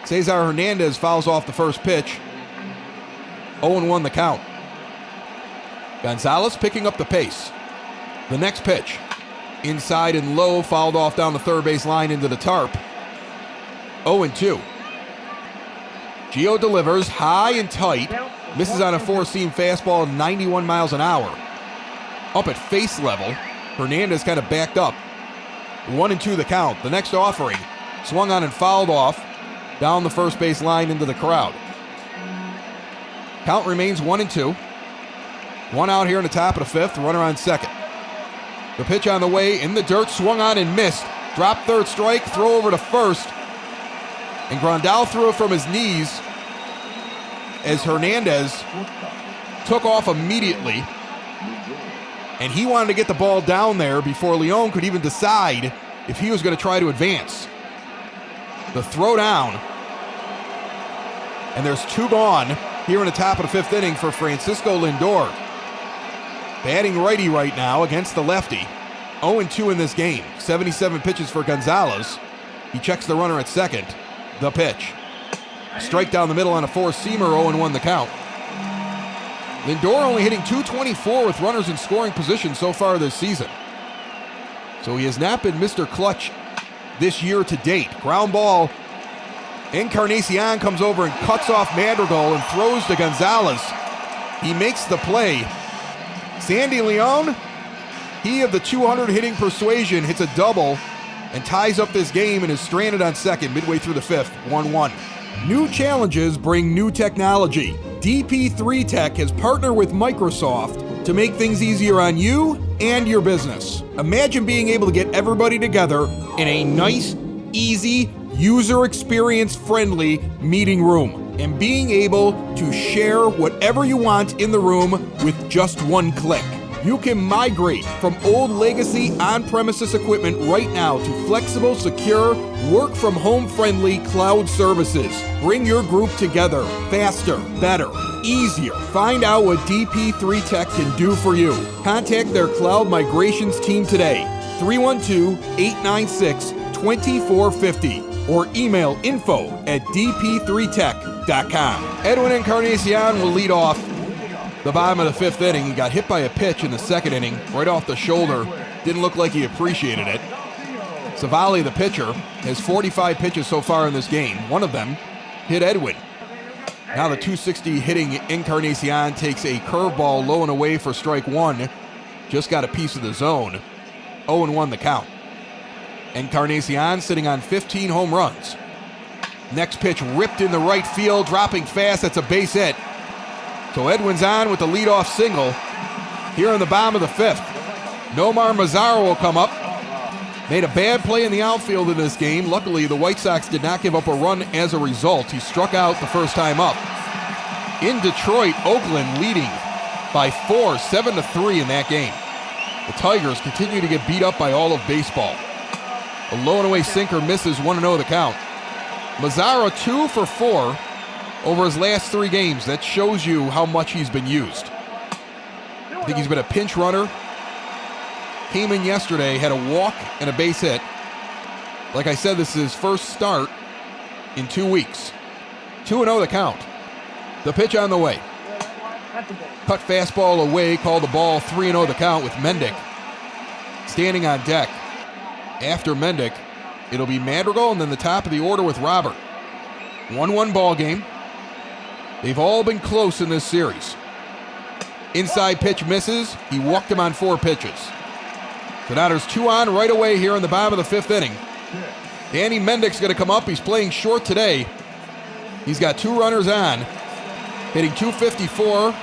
Cesar Hernandez fouls off the first pitch. 0-1 the count. Gonzalez picking up the pace. The next pitch. Inside and low, fouled off down the third base line into the tarp. 0-2. Gio delivers high and tight. Misses on a four-seam fastball, 91 miles an hour. Up at face level. Hernandez kind of backed up. 1-2 the count. The next offering. Swung on and fouled off down the first base line into the crowd. Count remains 1-2. One out here in the top of the fifth. Runner on second. The pitch on the way in the dirt. Swung on and missed. Drop third strike. Throw over to first. And Grandal threw it from his knees as Hernandez took off immediately. And he wanted to get the ball down there before Leone could even decide if he was going to try to advance. The throw down. And there's two gone here in the top of the fifth inning for Francisco Lindor. Batting righty right now against the lefty. 0-2 in this game. 77 pitches for Gonzalez. He checks the runner at second. The pitch. Strike down the middle on a four-seamer, 0-1 the count. Lindor only hitting .224 with runners in scoring position so far this season. So he has not been Mr. Clutch this year to date. Ground ball. Encarnacion comes over and cuts off Madrigal and throws to Gonzalez. He makes the play. Sandy Leone, he of the 200 hitting persuasion, hits a double and ties up this game and is stranded on second midway through the fifth, 1-1. New challenges bring new technology. DP3 Tech has partnered with Microsoft to make things easier on you and your business. Imagine being able to get everybody together in a nice, easy, user experience friendly meeting room, and being able to share whatever you want in the room with just one click. You can migrate from old legacy on-premises equipment right now to flexible, secure, work-from-home friendly cloud services. Bring your group together faster, better, easier. Find out what DP3 Tech can do for you. Contact their cloud migrations team today, 312-896-2450, or email info@dp3tech.com. Edwin Encarnacion will lead off the bottom of the fifth inning. He got hit by a pitch in the second inning, right off the shoulder. Didn't look like he appreciated it. Savali, the pitcher, has 45 pitches so far in this game. One of them hit Edwin. Now the 260 hitting Encarnacion takes a curveball low and away for strike one. Just got a piece of the zone. 0-1 the count. Encarnacion sitting on 15 home runs. Next pitch ripped in the right field, dropping fast. That's a base hit. So Edwin's on with the leadoff single here in the bottom of the fifth. Nomar Mazara will come up. Made a bad play in the outfield in this game. Luckily, the White Sox did not give up a run as a result. He struck out the first time up. In Detroit, Oakland leading by 4, 7-3 in that game. The Tigers continue to get beat up by all of baseball. A low and away sinker misses, 1-0 the count. Mazara 2 for 4 over his last 3 games. That shows you how much he's been used. I think he's been a pinch runner. Came in yesterday, had a walk and a base hit. Like I said, this is his first start in 2 weeks. 2-0 the count. The pitch on the way. Cut fastball away, called the ball, 3-0 the count with Mendick standing on deck. After Mendick, it'll be Madrigal and then the top of the order with Robert. 1-1 ball game. They've all been close in this series. Inside pitch misses. He walked him on 4 pitches. So now there's 2 on right away here in the bottom of the fifth inning. Danny Mendick's going to come up. He's playing short today. He's got 2 runners on, hitting .254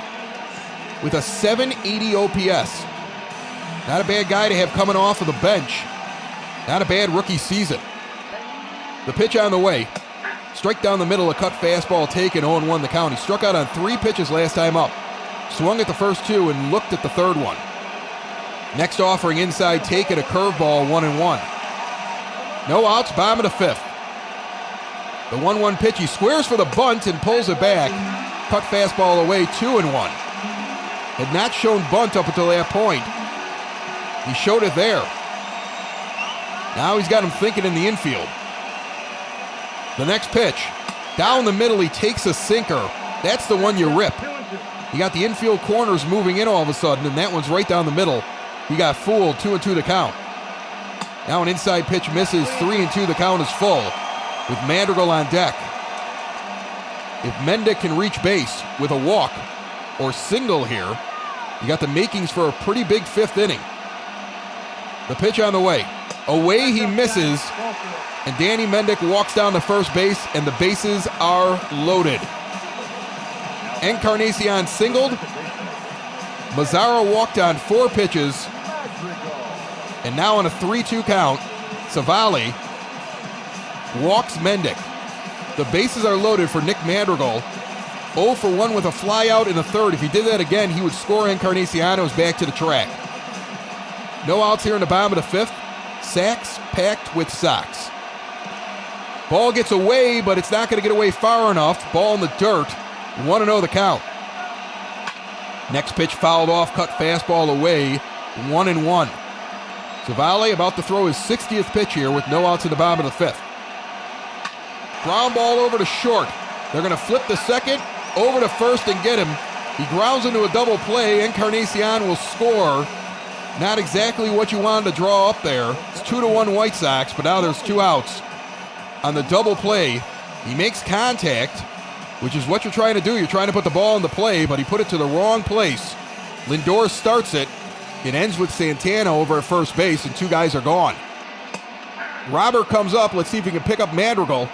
with a .780 OPS. Not a bad guy to have coming off of the bench. Not a bad rookie season. The pitch on the way. Strike down the middle, a cut fastball taken, 0-1 the count. He struck out on 3 pitches last time up. Swung at the first 2 and looked at the third one. Next offering inside, taken, a curveball, 1-1. No outs, bottom of the fifth. The 1-1 pitch, he squares for the bunt and pulls it back. Cut fastball away, 2-1. Had not shown bunt up until that point. He showed it there. Now he's got him thinking in the infield. The next pitch, down the middle, he takes a sinker. That's the one you rip. You got the infield corners moving in all of a sudden, and that one's right down the middle. He got fooled, 2-2 the count. Now an inside pitch misses, 3-2 the count is full, with Madrigal on deck. If Mendick can reach base with a walk or single here, you got the makings for a pretty big fifth inning. The pitch on the way. Away he misses, and Danny Mendick walks down to first base, and the bases are loaded. Encarnacion singled. Mazara walked on 4 pitches, and now on a 3-2 count, Savali walks Mendick. The bases are loaded for Nick Madrigal. 0 for 1 with a fly out in the third. If he did that again, he would score Encarnacion's back to the track. No outs here in the bottom of the fifth. Sacks packed with Sox. Ball gets away, but it's not going to get away far enough. Ball in the dirt. 1-0 the count. Next pitch fouled off, cut fastball away. 1-1. Savali about to throw his 60th pitch here with no outs in the bottom of the fifth. Ground ball over to short. They're going to flip the second over to first and get him. He grounds into a double play. Encarnacion will score. Not exactly what you wanted to draw up there. It's 2-1 White Sox, but now there's 2 outs. On the double play, he makes contact, which is what you're trying to do. You're trying to put the ball in the play, but he put it to the wrong place. Lindor starts it. It ends with Santana over at first base, and 2 guys are gone. Robert comes up. Let's see if he can pick up Madrigal.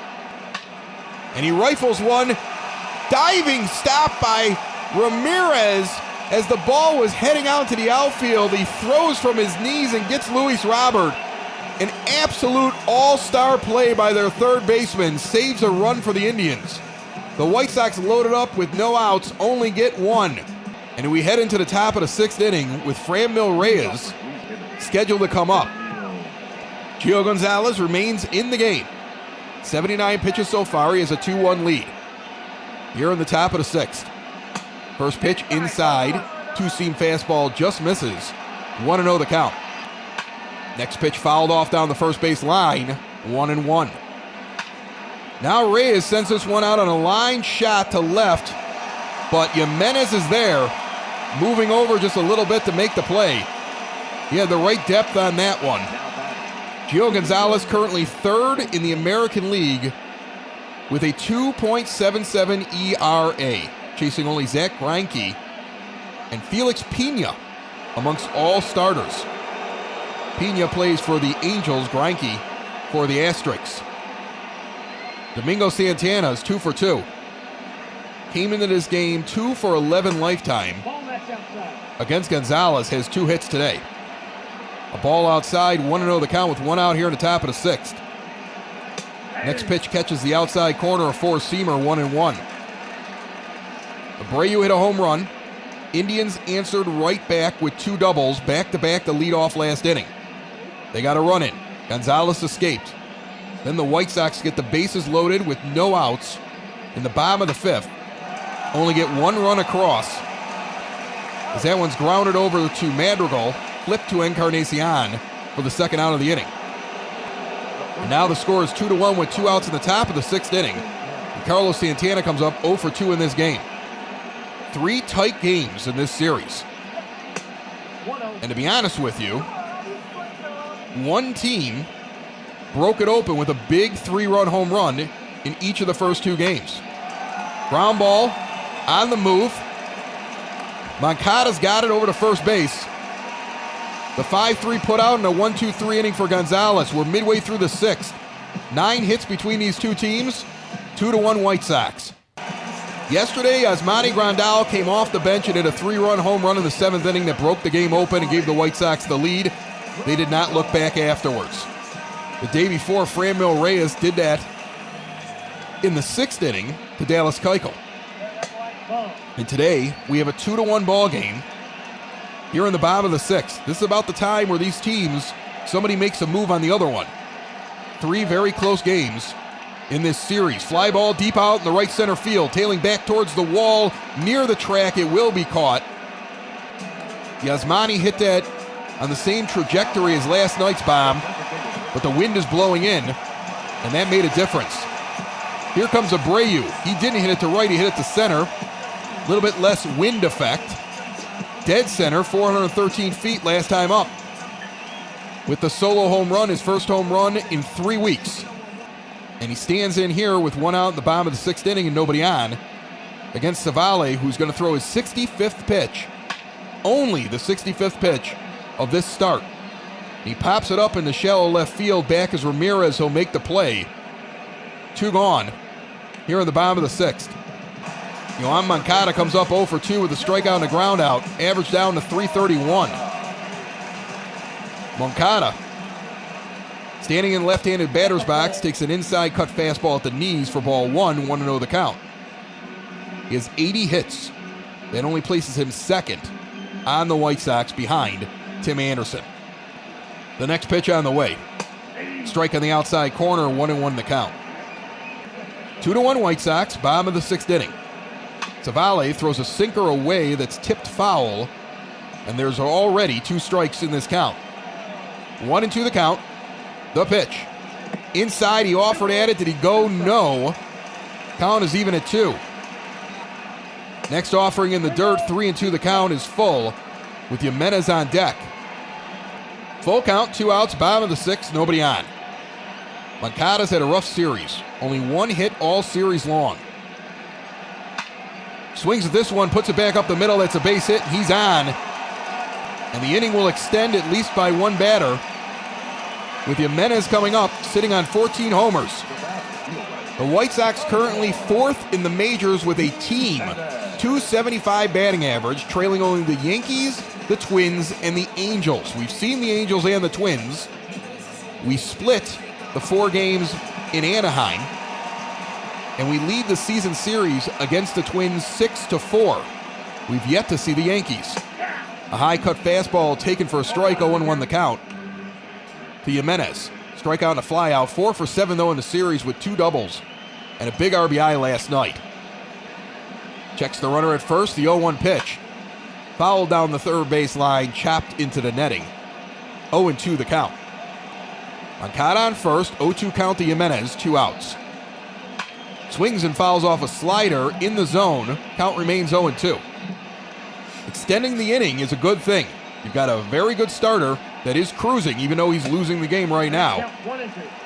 And he rifles one. Diving stop by Ramirez as the ball was heading out to the outfield. He throws from his knees and gets Luis Robert. An absolute all-star play by their third baseman saves a run for the Indians. The White Sox loaded up with no outs, only get one. And we head into the top of the sixth inning with Franmil Reyes scheduled to come up. Gio Gonzalez remains in the game. 79 pitches so far. He has a 2-1 lead. Here in the top of the sixth. First pitch inside. Two-seam fastball just misses. 1-0 the count. Next pitch fouled off down the first base line. 1-1. Now Reyes sends this one out on a line shot to left, but Jimenez is there, moving over just a little bit to make the play. He had the right depth on that one. Gio Gonzalez currently third in the American League with a 2.77 ERA, chasing only Zach Greinke and Felix Pena amongst all starters. Pena plays for the Angels, Greinke for the Asterix. Domingo Santana is 2 for 2. Came into this game 2 for 11 lifetime. Against Gonzalez, has 2 hits today. A ball outside, 1-0 the count with 1 out here in the top of the sixth. Next pitch catches the outside corner, a four-seamer, 1-1. Abreu hit a home run. Indians answered right back with 2 doubles, back-to-back to lead off last inning. They got a run in. Gonzalez escaped. Then the White Sox get the bases loaded with no outs in the bottom of the fifth. Only get 1 run across, as that one's grounded over to Madrigal, flipped to Encarnacion for the second out of the inning. And now the score is 2-1 with 2 outs in the top of the sixth inning. And Carlos Santana comes up 0 for 2 in this game. 3 tight games in this series. And to be honest with you, one team broke it open with a big 3-run home run in each of the first 2 games. Ground ball on the move. Moncada's got it over to first base. The 5-3 put out in a 1-2-3 inning for Gonzalez. We're midway through the sixth. 9 hits between these two teams. 2-1 White Sox. Yesterday, Yasmani Grandal came off the bench and hit a 3-run home run in the 7th inning that broke the game open and gave the White Sox the lead. They did not look back afterwards. The day before, Franmil Reyes did that in the 6th inning to Dallas Keuchel. And today, we have a 2-1 ball game here in the bottom of the 6th. This is about the time where these teams, somebody makes a move on the other one. 3 very close games in this series. Fly ball deep out in the right center field, tailing back towards the wall, near the track. It will be caught. Yasmani hit that on the same trajectory as last night's bomb, but the wind is blowing in, and that made a difference. Here comes Abreu. He didn't hit it to right, he hit it to center. A little bit less wind effect. Dead center, 413 feet last time up. With the solo home run, his first home run in 3 weeks. And he stands in here with 1 out in the bottom of the 6th inning and nobody on against Civale, who's going to throw his 65th pitch. Only the 65th pitch of this start. He pops it up in the shallow left field. Back is Ramirez. He'll make the play. 2 gone here in the bottom of the 6th. Yoan Moncada comes up 0 for 2 with a strikeout and a ground out. Average down to 331. Moncada, standing in left-handed batter's box, takes an inside cut fastball at the knees for ball 1, 1-0 the count. He has 80 hits. That only places him second on the White Sox behind Tim Anderson. The next pitch on the way. Strike on the outside corner, 1-1 the count. 2-1 White Sox, bottom of the 6th inning. Civale throws a sinker away that's tipped foul, and there's already 2 strikes in this count. 1-2 the count. The pitch. Inside, he offered at it. Did he go? No. Count is even at 2. Next offering in the dirt, 3-2 the count is full with Jimenez on deck. Full count, 2 outs, bottom of the 6th, nobody on. Moncada's had a rough series. Only 1 hit all series long. Swings at this one, puts it back up the middle. That's a base hit. He's on. And the inning will extend at least by 1 batter, with Jimenez coming up, sitting on 14 homers. The White Sox currently 4th in the majors with a team .275 batting average, trailing only the Yankees, the Twins, and the Angels. We've seen the Angels and the Twins We split the 4 games in Anaheim, and we lead the season series against the Twins 6-4. We've yet to see the Yankees. A high-cut fastball taken for a strike, 0-1 the count to Jimenez. Strikeout and a flyout, 4 for 7 though in the series with 2 doubles and a big RBI last night. Checks the runner at first, the 0-1 pitch. Fouled down the third base line, chopped into the netting. 0-2 the count. Moncada on first, 0-2 count to Jimenez, 2 outs. Swings and fouls off a slider in the zone. Count remains 0-2. Extending the inning is a good thing. You've got a very good starter that is cruising, even though he's losing the game right now.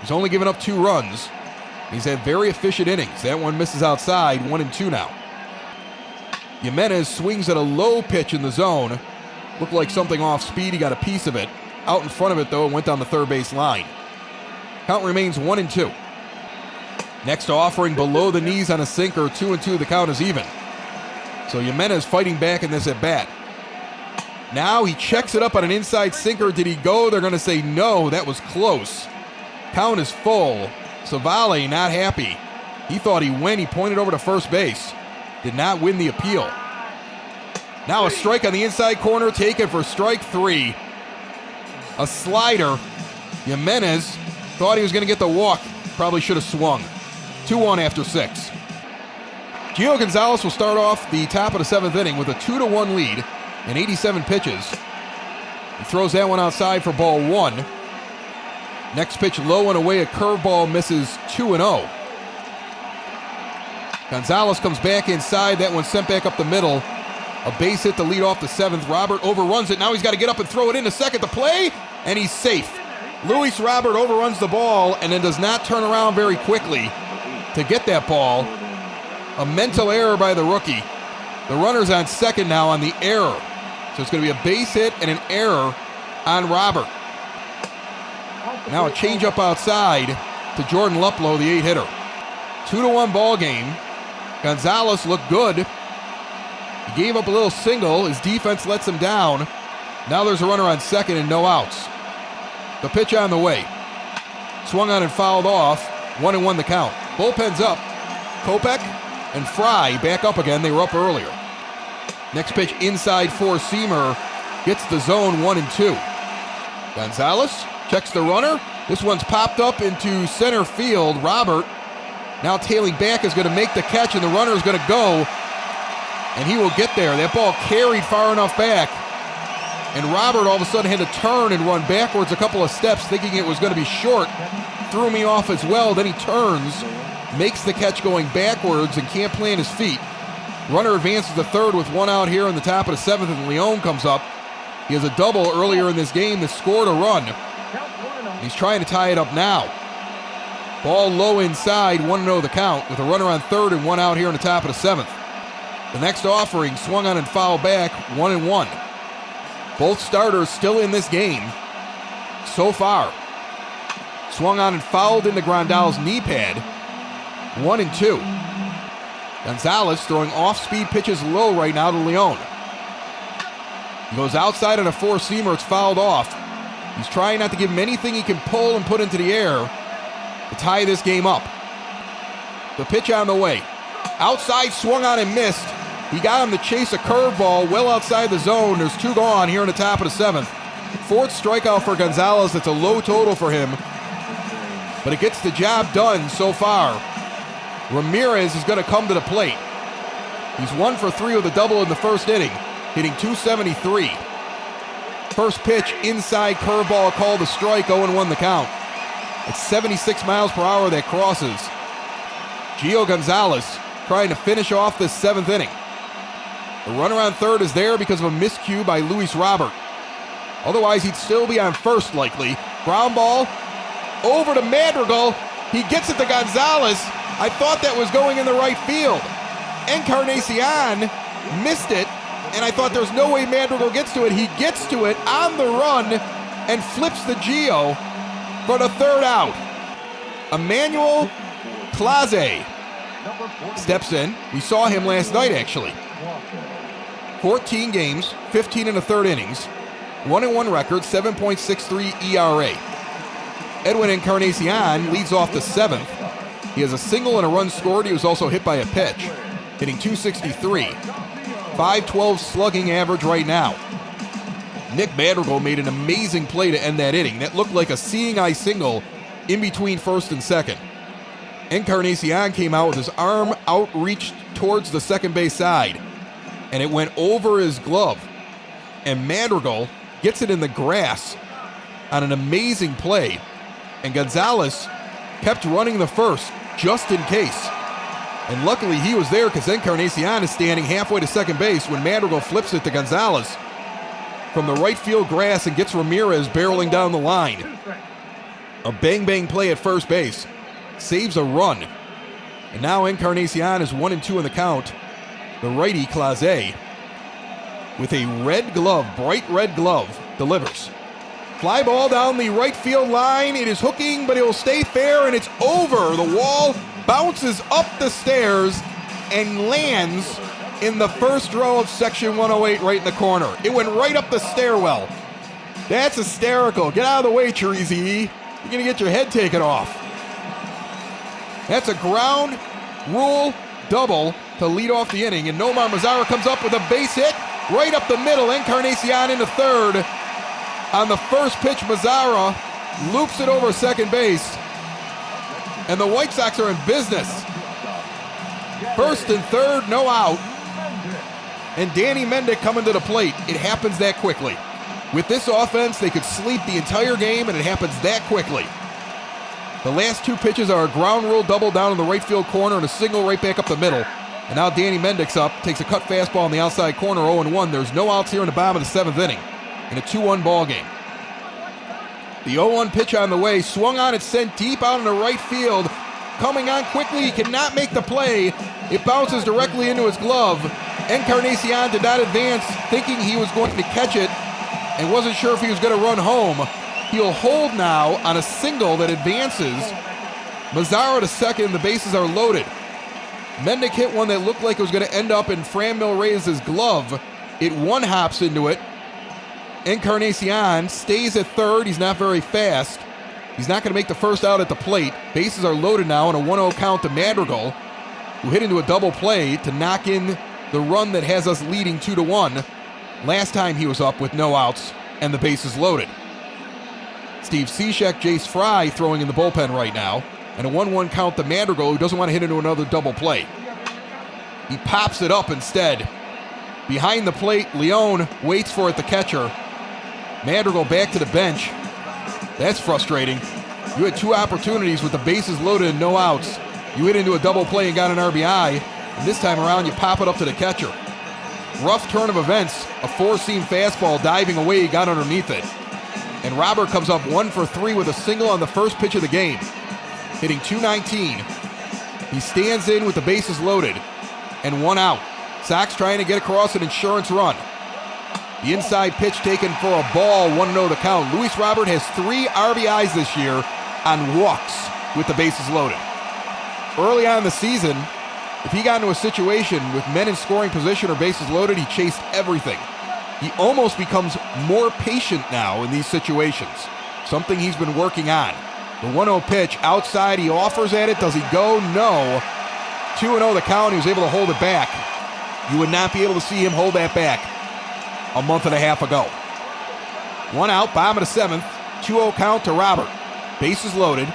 He's only given up 2 runs. He's had very efficient innings. That one misses outside, 1-2 now. Jimenez swings at a low pitch in the zone. Looked like something off speed. He got a piece of it. Out in front of it, though, and went down the third base line. Count remains 1-2. Next offering below the knees on a sinker, 2-2. The count is even. So Jimenez fighting back in this at bat. Now he checks it up on an inside sinker. Did he go? They're going to say no. That was close. Count is full. Savale not happy. He thought he went. He pointed over to first base. Did not win the appeal. Now a strike on the inside corner taken for strike 3. A slider. Jimenez thought he was going to get the walk. Probably should have swung. 2-1 after 6. Gio Gonzalez will start off the top of the 7th inning with a 2-1 lead and 87 pitches. He throws that one outside for ball 1. Next pitch low and away, a curveball misses 2-0. Gonzalez comes back inside. That one sent back up the middle. A base hit to lead off the 7th. Robert overruns it. Now he's got to get up and throw it into second to play, and he's safe. Luis Robert overruns the ball and then does not turn around very quickly to get that ball. A mental error by the rookie. The runner's on second now on the error. So it's going to be a base hit and an error on Robert. Now a changeup outside to Jordan Luplow, the 8-hitter. 2-1 ball game. Gonzalez looked good. He gave up a little single. His defense lets him down. Now there's a runner on second and no outs. The pitch on the way. Swung on and fouled off. 1-1 the count. Bullpen's up. Kopech and Fry back up again. They were up earlier. Next pitch inside four-seamer. Gets the zone 1-2. Gonzalez checks the runner. This one's popped up into center field. Robert, now tailing back, is going to make the catch, and the runner is going to go, and he will get there. That ball carried far enough back, and Robert all of a sudden had to turn and run backwards a couple of steps, thinking it was going to be short. Threw me off as well. Then he turns, makes the catch going backwards, and can't plant his feet. Runner advances to third with 1 out here in the top of the 7th, and Leone comes up. He has a double earlier in this game that scored a run. He's trying to tie it up now. Ball low inside, 1-0 the count, with a runner on third and 1 out here in the top of the 7th. The next offering swung on and fouled back, 1-1. Both starters still in this game so far. Swung on and fouled into Grandal's knee pad, 1-2. Gonzalez throwing off-speed pitches low right now to Leone. He goes outside on a four-seamer. It's fouled off. He's trying not to give him anything he can pull and put into the air to tie this game up. The pitch on the way. Outside, swung on and missed. He got him to chase a curveball well outside the zone. There's 2 gone here in the top of the 7th. 4th strikeout for Gonzalez. That's a low total for him, but it gets the job done so far. Ramirez is going to come to the plate. He's 1 for 3 with a double in the first inning, hitting .273. First pitch, inside curveball, called a strike, 0-1 the count. It's 76 miles per hour that crosses. Gio Gonzalez trying to finish off this 7th inning. The runner on third is there because of a miscue by Luis Robert. Otherwise, he'd still be on first likely. Ground ball over to Madrigal. He gets it to Gonzalez. I thought that was going in the right field. Encarnacion missed it, and I thought there's no way Madrigal gets to it. He gets to it on the run and flips the Gio for the 3rd out. Emmanuel Clase steps in. We saw him last night, actually. 14 games, 15 1/3 innings, 1-1 record, 7.63 ERA. Edwin Encarnacion leads off the 7th. He has a single and a run scored. He was also hit by a pitch, hitting .263. .512 slugging average right now. Nick Madrigal made an amazing play to end that inning. That looked like a seeing eye single in between first and second. Encarnacion came out with his arm outreached towards the second base side, and it went over his glove. And Madrigal gets it in the grass on an amazing play. And Gonzalez kept running the first just in case. And luckily he was there because Encarnacion is standing halfway to second base when Madrigal flips it to Gonzalez from the right field grass and gets Ramirez barreling down the line. A bang-bang play at first base. Saves a run. And now Encarnacion is 1-2 in the count. The righty, Clase, with a red glove, bright red glove, delivers. Fly ball down the right field line. It is hooking, but it will stay fair, and it's over. The wall bounces up the stairs and lands in the first row of section 108 right in the corner. It went right up the stairwell. That's hysterical. Get out of the way, Chirizi. You're going to get your head taken off. That's a ground rule double to lead off the inning, and Nomar Mazara comes up with a base hit right up the middle. Encarnacion into third. On the first pitch, Mazara loops it over second base, and the White Sox are in business. First and third, no out. And Danny Mendick coming to the plate. It happens that quickly. With this offense, they could sleep the entire game, and it happens that quickly. The last two pitches are a ground rule double down in the right field corner and a single right back up the middle. And now Danny Mendick's up, takes a cut fastball on the outside corner, 0-1. There's no outs here in the bottom of the 7th inning in a 2-1 ball game. The 0-1 pitch on the way, swung on, it's sent deep out into right field. Coming on quickly, he cannot make the play. It bounces directly into his glove. Encarnacion did not advance, thinking he was going to catch it and wasn't sure if he was going to run home. He'll hold now on a single that advances. Mazara to second, the bases are loaded. Mendick hit one that looked like it was going to end up in Franmil Reyes' glove. It one-hops into it. Encarnacion stays at third. He's not very fast. He's not going to make the first out at the plate. Bases are loaded now on a 1-0 count to Madrigal, who hit into a double play to knock in the run that has us leading 2-1. Last time he was up with no outs and the bases loaded. Steve Cishek, Jace Fry throwing in the bullpen right now, and a 1-1 count to Madrigal, who doesn't want to hit into another double play. He pops it up instead. Behind the plate, Leone waits for it, the catcher. Madrigal back to the bench. That's frustrating. You had two opportunities with the bases loaded and no outs. You hit into a double play and got an RBI, and this time around you pop it up to the catcher. Rough turn of events, a four-seam fastball diving away, he got underneath it. And Robert comes up 1 for 3 with a single on the first pitch of the game, hitting .219. He stands in with the bases loaded and 1 out. Sox trying to get across an insurance run. The inside pitch taken for a ball, 1-0 the count. Luis Robert has 3 RBIs this year on walks with the bases loaded. Early on in the season, if he got into a situation with men in scoring position or bases loaded, he chased everything. He almost becomes more patient now in these situations, something he's been working on. The 1-0 pitch outside, he offers at it. Does he go? No. 2-0 the count. He was able to hold it back. You would not be able to see him hold that back a month and a half ago. 1 out, bottom of the 7th. 2-0 count to Robert. Bases loaded.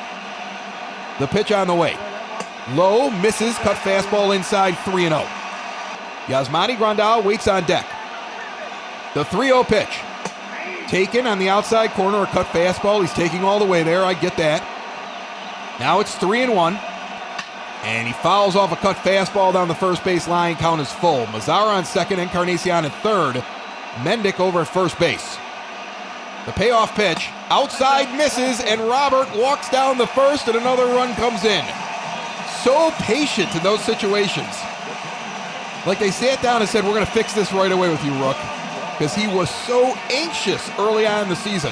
The pitch on the way. Low, misses, cut fastball inside, 3-0. Yasmani Grandal waits on deck. The 3-0 pitch. Taken on the outside corner, a cut fastball. He's taking all the way there, I get that. Now it's 3-1. And he fouls off a cut fastball down the first base line. Count is full. Mazara on second, Encarnacion at third. Mendick over at first base. The payoff pitch. Outside misses, and Robert walks down the first, and another run comes in. So patient in those situations. Like they sat down and said, we're going to fix this right away with you, Rook. Because he was so anxious early on in the season.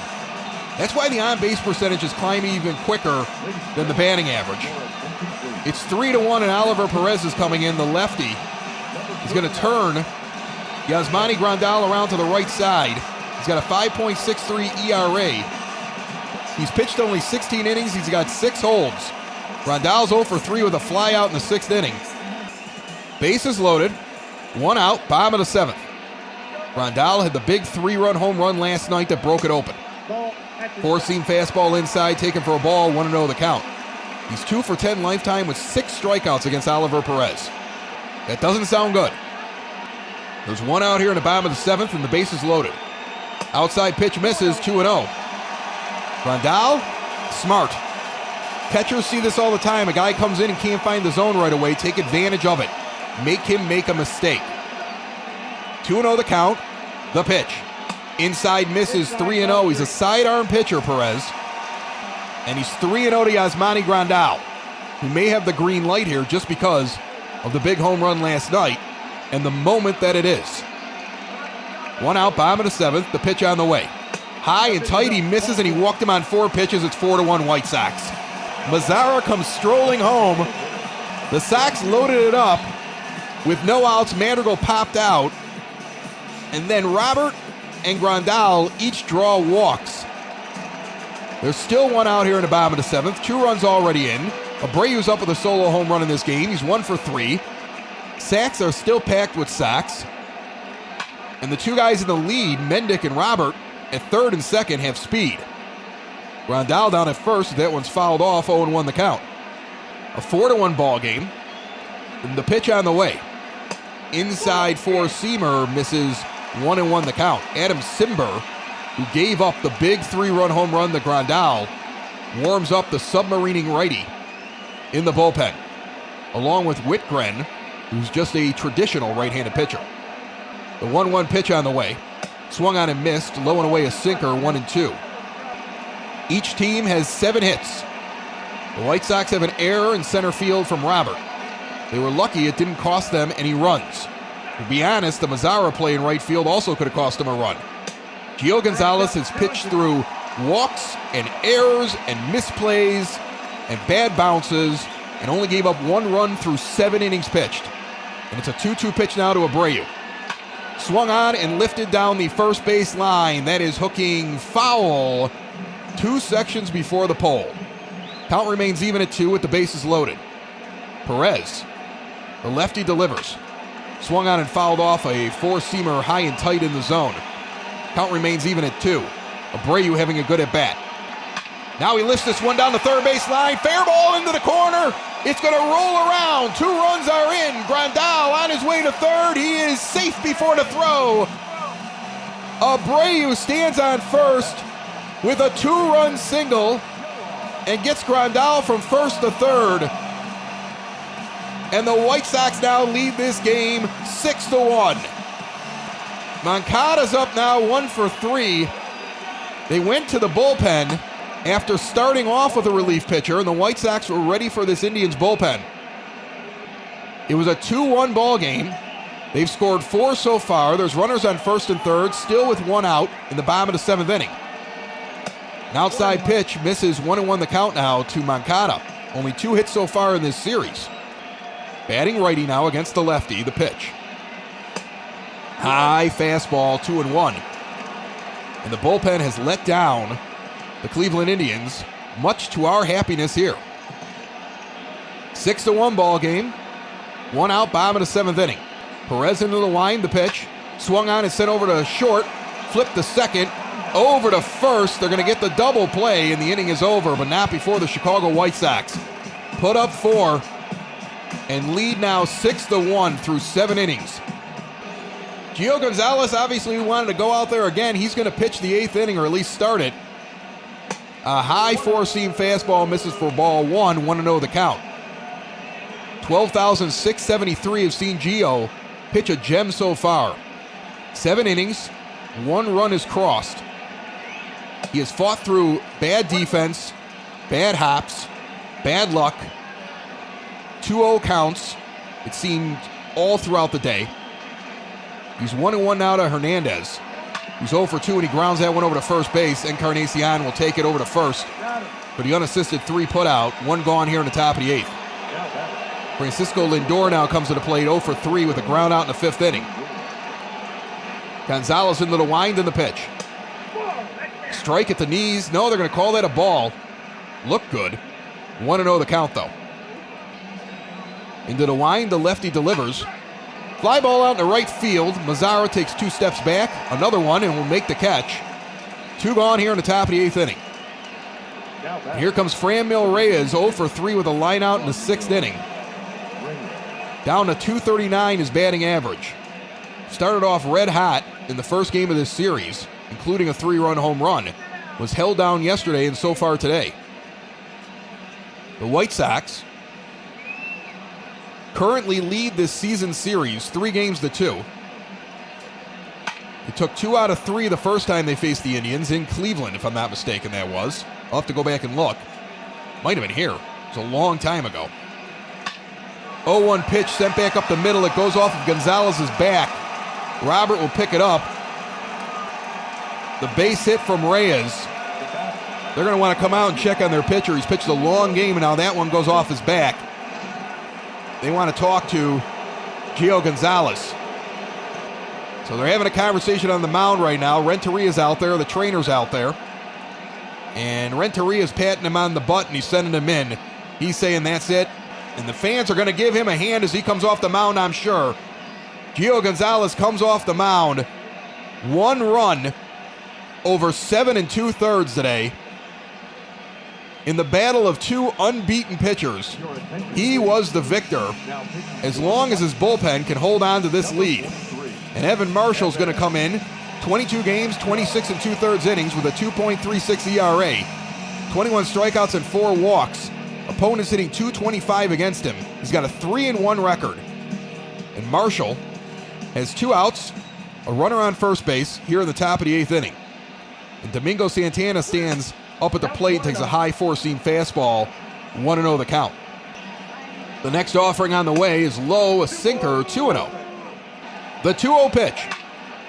That's why the on-base percentage is climbing even quicker than the batting average. It's 3-1, and Oliver Perez is coming in, the lefty. He's going to turn Yasmani Grandal around to the right side. He's got a 5.63 ERA. He's pitched only 16 innings. He's got 6 holds. Grandal's 0 for 3 with a fly out in the 6th inning. Bases loaded. 1 out, bottom of the 7th. Grandal had the big 3-run home run last night that broke it open. 4-seam fastball inside, taken for a ball, 1-0 the count. He's 2 for 10 lifetime with 6 strikeouts against Oliver Perez. That doesn't sound good. There's 1 out here in the bottom of the 7th, and the bases loaded. Outside pitch misses, 2-0. Grandal, smart. Catchers see this all the time. A guy comes in and can't find the zone right away. Take advantage of it. Make him make a mistake. 2-0 the count. The pitch. Inside misses, 3-0. He's a sidearm pitcher, Perez. And he's 3-0 to Yasmani Grandal, who may have the green light here just because of the big home run last night and the moment that it is. 1 out, bottom of the 7th. The pitch on the way. High and tight, he misses, and he walked him on 4 pitches. It's 4-1 White Sox. Mazara comes strolling home. The Sox loaded it up with no outs. Madrigal popped out. And then Robert and Grandal each draw walks. There's still 1 out here in the bottom of the 7th. 2 runs already in. Abreu's up with a solo home run in this game. He's 1 for 3. Sacks are still packed with Sox. And the 2 guys in the lead, Mendick and Robert, at 3rd and 2nd, have speed. Grandal down at 1st. That one's fouled off. 0-1 the count. A 4-1 ball game. And the pitch on the way. Inside 4-seamer misses. 1-1 the count. Adam Simber, who gave up the big 3-run home run to Grandal, warms up the submarining righty in the bullpen, along with Whitgren, who's just a traditional right-handed pitcher. The 1-1 pitch on the way. Swung on and missed. Low and away a sinker, 1-2. Each team has 7 hits. The White Sox have an error in center field from Robert. They were lucky it didn't cost them any runs. To be honest, the Mazara play in right field also could have cost them a run. Gio Gonzalez has pitched through walks and errors and misplays and bad bounces and only gave up 1 run through 7 innings pitched. And it's a 2-2 pitch now to Abreu. Swung on and lifted down the first base line. That is hooking foul 2 sections before the pole. Count remains even at 2 with the bases loaded. Perez, the lefty, delivers. Swung on and fouled off a 4-seamer high and tight in the zone. Count remains even at 2. Abreu having a good at-bat. Now he lifts this one down the third base line. Fair ball into the corner. It's going to roll around. 2 runs are in. Grandal on his way to 3rd. He is safe before the throw. Abreu stands on 1st with a 2-run single and gets Grandal from 1st to 3rd. And the White Sox now lead this game 6-1. Moncada's up now 1 for 3. They went to the bullpen after starting off with a relief pitcher, and the White Sox were ready for this Indians bullpen. It was a 2-1 ball game. They've scored 4 so far. There's runners on 1st and 3rd, still with 1 out in the bottom of the 7th inning. An outside pitch misses. 1-1 the count now to Moncada. Only 2 hits so far in this series. Batting righty now against the lefty. The pitch. High fastball, 2-1. And the bullpen has let down the Cleveland Indians, much to our happiness here. 6-1 ball game. 1 out, bottom of the 7th inning. Perez into the line, the pitch. Swung on and sent over to short. Flipped to second. Over to first. They're going to get the double play, and the inning is over, but not before the Chicago White Sox put up 4 and lead now 6-1 through 7 innings. Gio Gonzalez obviously wanted to go out there again. He's going to pitch the 8th inning, or at least start it. A high 4-seam fastball misses for ball 1, 1-0 the count. 12,673 have seen Gio pitch a gem so far. 7 innings, 1 run is crossed. He has fought through bad defense, bad hops, bad luck, 2-0 counts, it seemed, all throughout the day. He's 1-1 now to Hernandez, who's 0 for 2, and he grounds that one over to first base. Encarnacion will take it over to first for the unassisted 3 putout. 1 gone here in the top of the 8th. Francisco Lindor now comes to the plate, 0 for 3 with a ground out in the 5th inning. Gonzalez into the wind and the pitch. Strike at the knees. No, they're going to call that a ball. Look good. 1-0 the count, though. Into the wind, the lefty delivers. Fly ball out in the right field. Mazara takes 2 steps back. Another one, and will make the catch. 2 gone here in the top of the 8th inning. And here comes Franmil Reyes, 0 for 3 with a line out in the 6th inning. Down to 239 his batting average. Started off red hot in the first game of this series, including a 3-run home run. Was held down yesterday and so far today. The White Sox currently lead this season series 3 games to 2. It took 2 out of 3 the first time they faced the Indians in Cleveland, if I'm not mistaken, that was. I'll have to go back and look. Might have been here. It was a long time ago. 0-1 pitch sent back up the middle. It goes off of Gonzalez's back. Robert will pick it up. The base hit from Reyes. They're going to want to come out and check on their pitcher. He's pitched a long game, and now that one goes off his back. They want to talk to Gio Gonzalez. So they're having a conversation on the mound right now. Renteria's out there. The trainer's out there. And Renteria's patting him on the butt, and he's sending him in. He's saying that's it. And the fans are going to give him a hand as he comes off the mound, I'm sure. Gio Gonzalez comes off the mound. 1 run over 7 2/3 today. In the battle of 2 unbeaten pitchers, he was the victor as long as his bullpen can hold on to this lead. And Evan Marshall's going to come in, 22 games, 26 2/3 innings with a 2.36 ERA, 21 strikeouts and 4 walks. Opponents hitting .225 against him. He's got a 3-1 record. And Marshall has 2 outs, a runner on first base here in the top of the 8th inning. And Domingo Santana stands up at the plate, takes a high 4-seam fastball, 1-0 the count. The next offering on the way is low, a sinker, 2-0. The 2-0 pitch.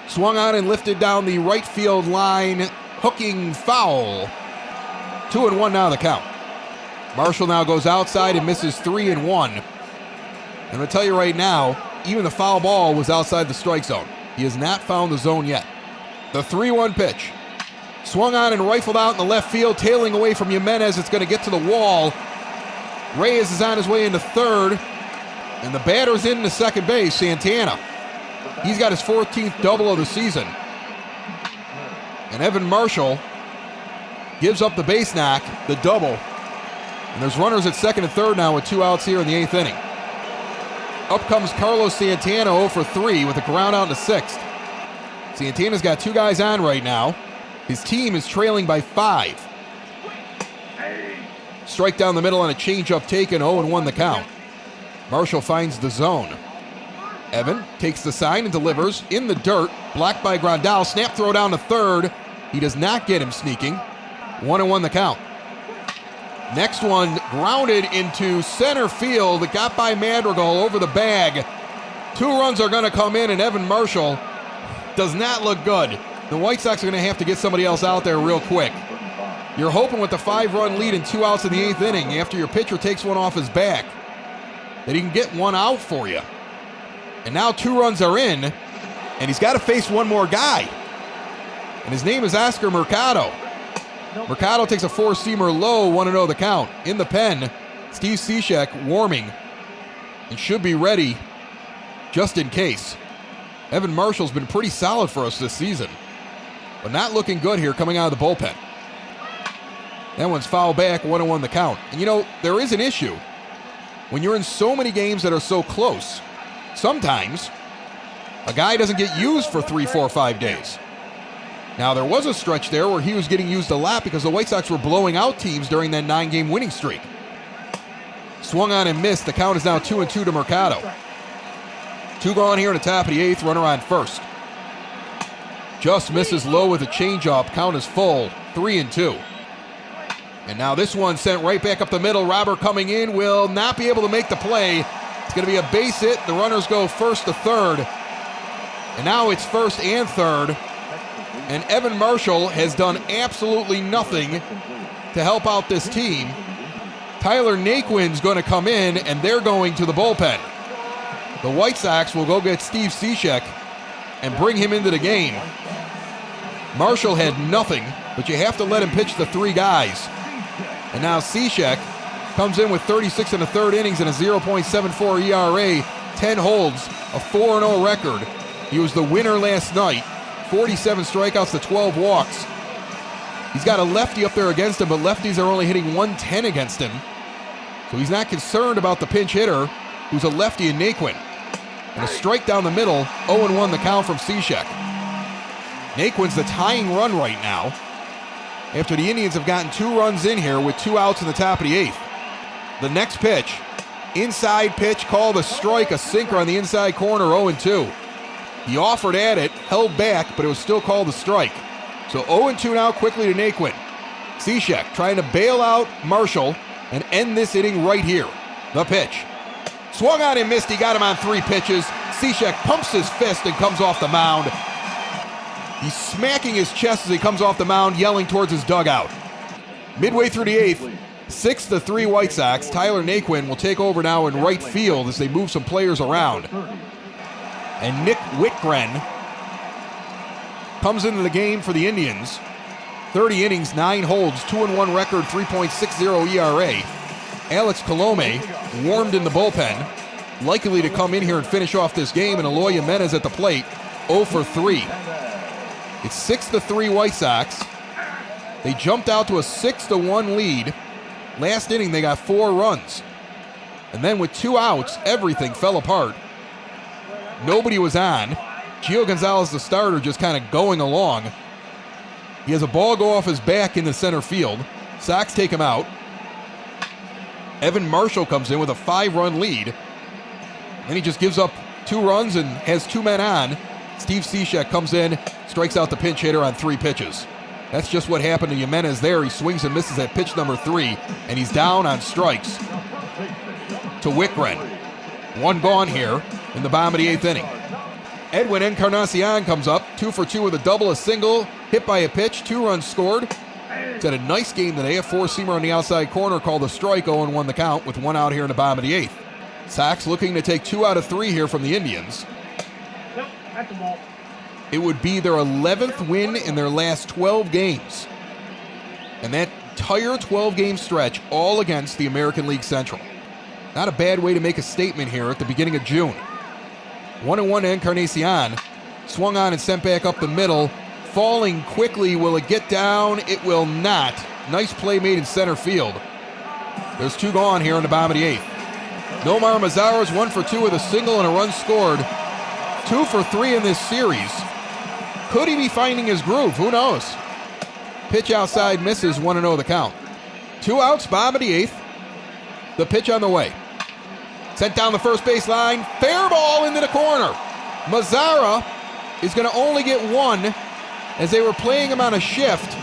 Swung on and lifted down the right field line, hooking foul. 2-1 now the count. Marshall now goes outside and misses 3-1. And I'm going to tell you right now, even the foul ball was outside the strike zone. He has not found the zone yet. The 3-1 pitch. Swung on and rifled out in the left field, tailing away from Jimenez. It's going to get to the wall. Reyes is on his way into third. And the batter's in to second base, Santana. He's got his 14th double of the season. And Evan Marshall gives up the base knock, the double. And there's runners at second and third now with 2 outs here in the 8th inning. Up comes Carlos Santana, 0 for 3 with a ground out in the 6th. Santana's got 2 guys on right now. His team is trailing by 5. Strike down the middle on a changeup taken, 0-1 the count. Marshall finds the zone. Evan takes the sign and delivers in the dirt. Blocked by Grandal. Snap throw down to third. He does not get him sneaking. 1-1 the count. Next one grounded into center field. It got by Madrigal over the bag. 2 runs are going to come in, and Evan Marshall does not look good. The White Sox are going to have to get somebody else out there real quick. You're hoping with the 5-run lead and 2 outs in the 8th inning, after your pitcher takes one off his back, that he can get 1 out for you. And now 2 runs are in, and he's got to face 1 more guy. And his name is Oscar Mercado. Mercado takes a 4-seamer low, 1-0 the count. In the pen, Steve Cishek warming and should be ready just in case. Evan Marshall's been pretty solid for us this season, but not looking good here coming out of the bullpen. That one's foul back, 1-1 the count. And you know, there is an issue. When you're in so many games that are so close, sometimes a guy doesn't get used for 3, 4, 5 days. Now, there was a stretch there where he was getting used a lot because the White Sox were blowing out teams during that 9-game winning streak. Swung on and missed. The count is now 2-2 to Mercado. 2 gone here in the top of the 8th, runner on first. Just misses low with a changeup. Count is full, 3-2. And now this one sent right back up the middle. Robert coming in will not be able to make the play. It's going to be a base hit. The runners go first to third. And now it's first and third. And Evan Marshall has done absolutely nothing to help out this team. Tyler Naquin's going to come in, and they're going to the bullpen. The White Sox will go get Steve Cishek and bring him into the game. Marshall had nothing, but you have to let him pitch the 3 guys. And now Cishek comes in with 36 in the 3rd innings and a 0.74 ERA, 10 holds, a 4-0 record. He was the winner last night, 47 strikeouts to 12 walks. He's got a lefty up there against him, but lefties are only hitting 110 against him. So he's not concerned about the pinch hitter, who's a lefty in Naquin. And a strike down the middle, 0-1 the count from Cishek. Naquin's the tying run right now, after the Indians have gotten 2 runs in here with 2 outs in the top of the 8th. The next pitch, inside pitch, called a strike, a sinker on the inside corner, 0-2. He offered at it, held back, but it was still called a strike. So 0-2 now quickly to Naquin. Cishek trying to bail out Marshall and end this inning right here. The pitch. Swung on and missed. He got him on 3 pitches. Cishek pumps his fist and comes off the mound. He's smacking his chest as he comes off the mound, yelling towards his dugout. Midway through the 8th, 6-3 White Sox. Tyler Naquin will take over now in right field as they move some players around. And Nick Whitgren comes into the game for the Indians. 30 innings, 9 holds, 2-1 record, 3.60 ERA. Alex Colome warmed in the bullpen, likely to come in here and finish off this game, and Eloy Jimenez at the plate, 0-3. It's 6-3 White Sox. They jumped out to a 6-1 lead. Last inning, they got 4 runs. And then with 2 outs, everything fell apart. Nobody was on. Gio Gonzalez, the starter, just kind of going along. He has a ball go off his back in the center field. Sox take him out. Evan Marshall comes in with a 5-run lead. Then he just gives up 2 runs and has 2 men on. Steve Cishek comes in, strikes out the pinch hitter on 3 pitches. That's just what happened to Jimenez there. He swings and misses at pitch number 3, and he's down on strikes. To Whitgren. 1 gone here in the bottom of the 8th inning. Edwin Encarnacion comes up, 2 for 2 with a double, a single, hit by a pitch, 2 runs scored. He's had a nice game today, a 4-seamer on the outside corner called a strike, 0-1 the count with 1 out here in the bottom of the 8th. Sox looking to take 2 out of 3 here from the Indians. It would be their 11th win in their last 12 games. And that entire 12-game stretch all against the American League Central. Not a bad way to make a statement here at the beginning of June. 1-1 to Encarnacion. Swung on and sent back up the middle. Falling quickly. Will it get down? It will not. Nice play made in center field. There's 2 gone here in the bottom of the 8th. Nomar Mazara's 1 for 2 with a single and a run scored. 2 for 3 in this series. Could he be finding his groove? Who knows? Pitch outside misses, 1-0 the count. 2 outs, bottom of the 8th. The pitch on the way. Sent down the first base line. Fair ball into the corner. Mazara is going to only get 1 as they were playing him on a shift,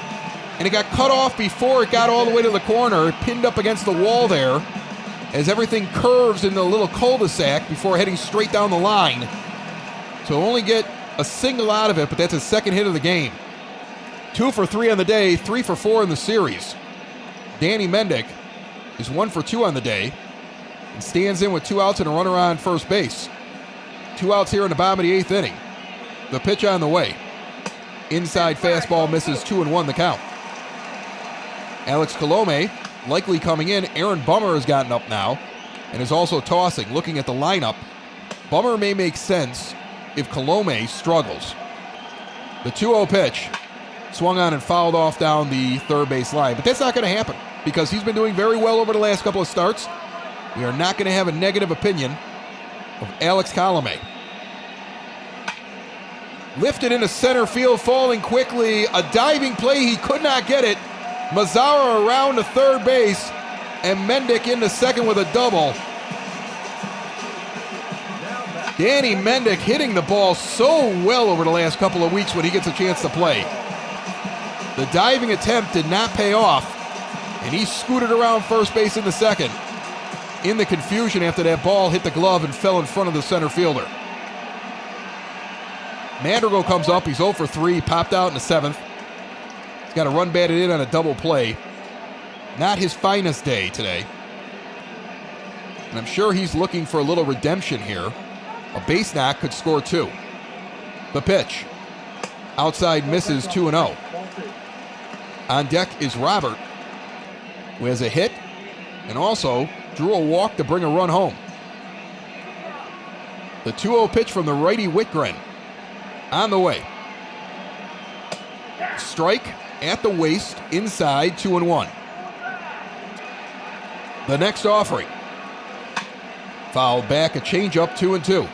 and it got cut off before it got all the way to the corner, pinned up against the wall there as everything curves in the little cul-de-sac before heading straight down the line. So only get a single out of it, but that's his 2nd hit of the game. 2 for 3 on the day, 3 for 4 in the series. Danny Mendick is 1 for 2 on the day and stands in with 2 outs and a runner on first base. 2 outs here in the bottom of the 8th inning. The pitch on the way. Inside fastball misses, 2-1 the count. Alex Colome likely coming in. Aaron Bummer has gotten up now and is also tossing. Looking at the lineup, Bummer may make sense if Colome struggles. The 2-0 pitch swung on and fouled off down the third base line. But that's not going to happen because he's been doing very well over the last couple of starts. We are not going to have a negative opinion of Alex Colome. Lifted into center field, falling quickly. A diving play, he could not get it. Mazara around to third base, and Mendick into second with a double. Danny Mendick hitting the ball so well over the last couple of weeks when he gets a chance to play. The diving attempt did not pay off, and he scooted around first base in the second. In the confusion after that ball hit the glove and fell in front of the center fielder. Madrigal comes up, he's 0 for 3, popped out in the 7th. He's got a run batted in on a double play. Not his finest day today. And I'm sure he's looking for a little redemption here. A base knock could score 2. The pitch. Outside misses 2-0. On deck is Robert, who has a hit and also drew a walk to bring a run home. The 2-0 pitch from the righty Whitgren on the way. Strike at the waist, inside, 2-1. The next offering. Fouled back, a changeup, 2-2.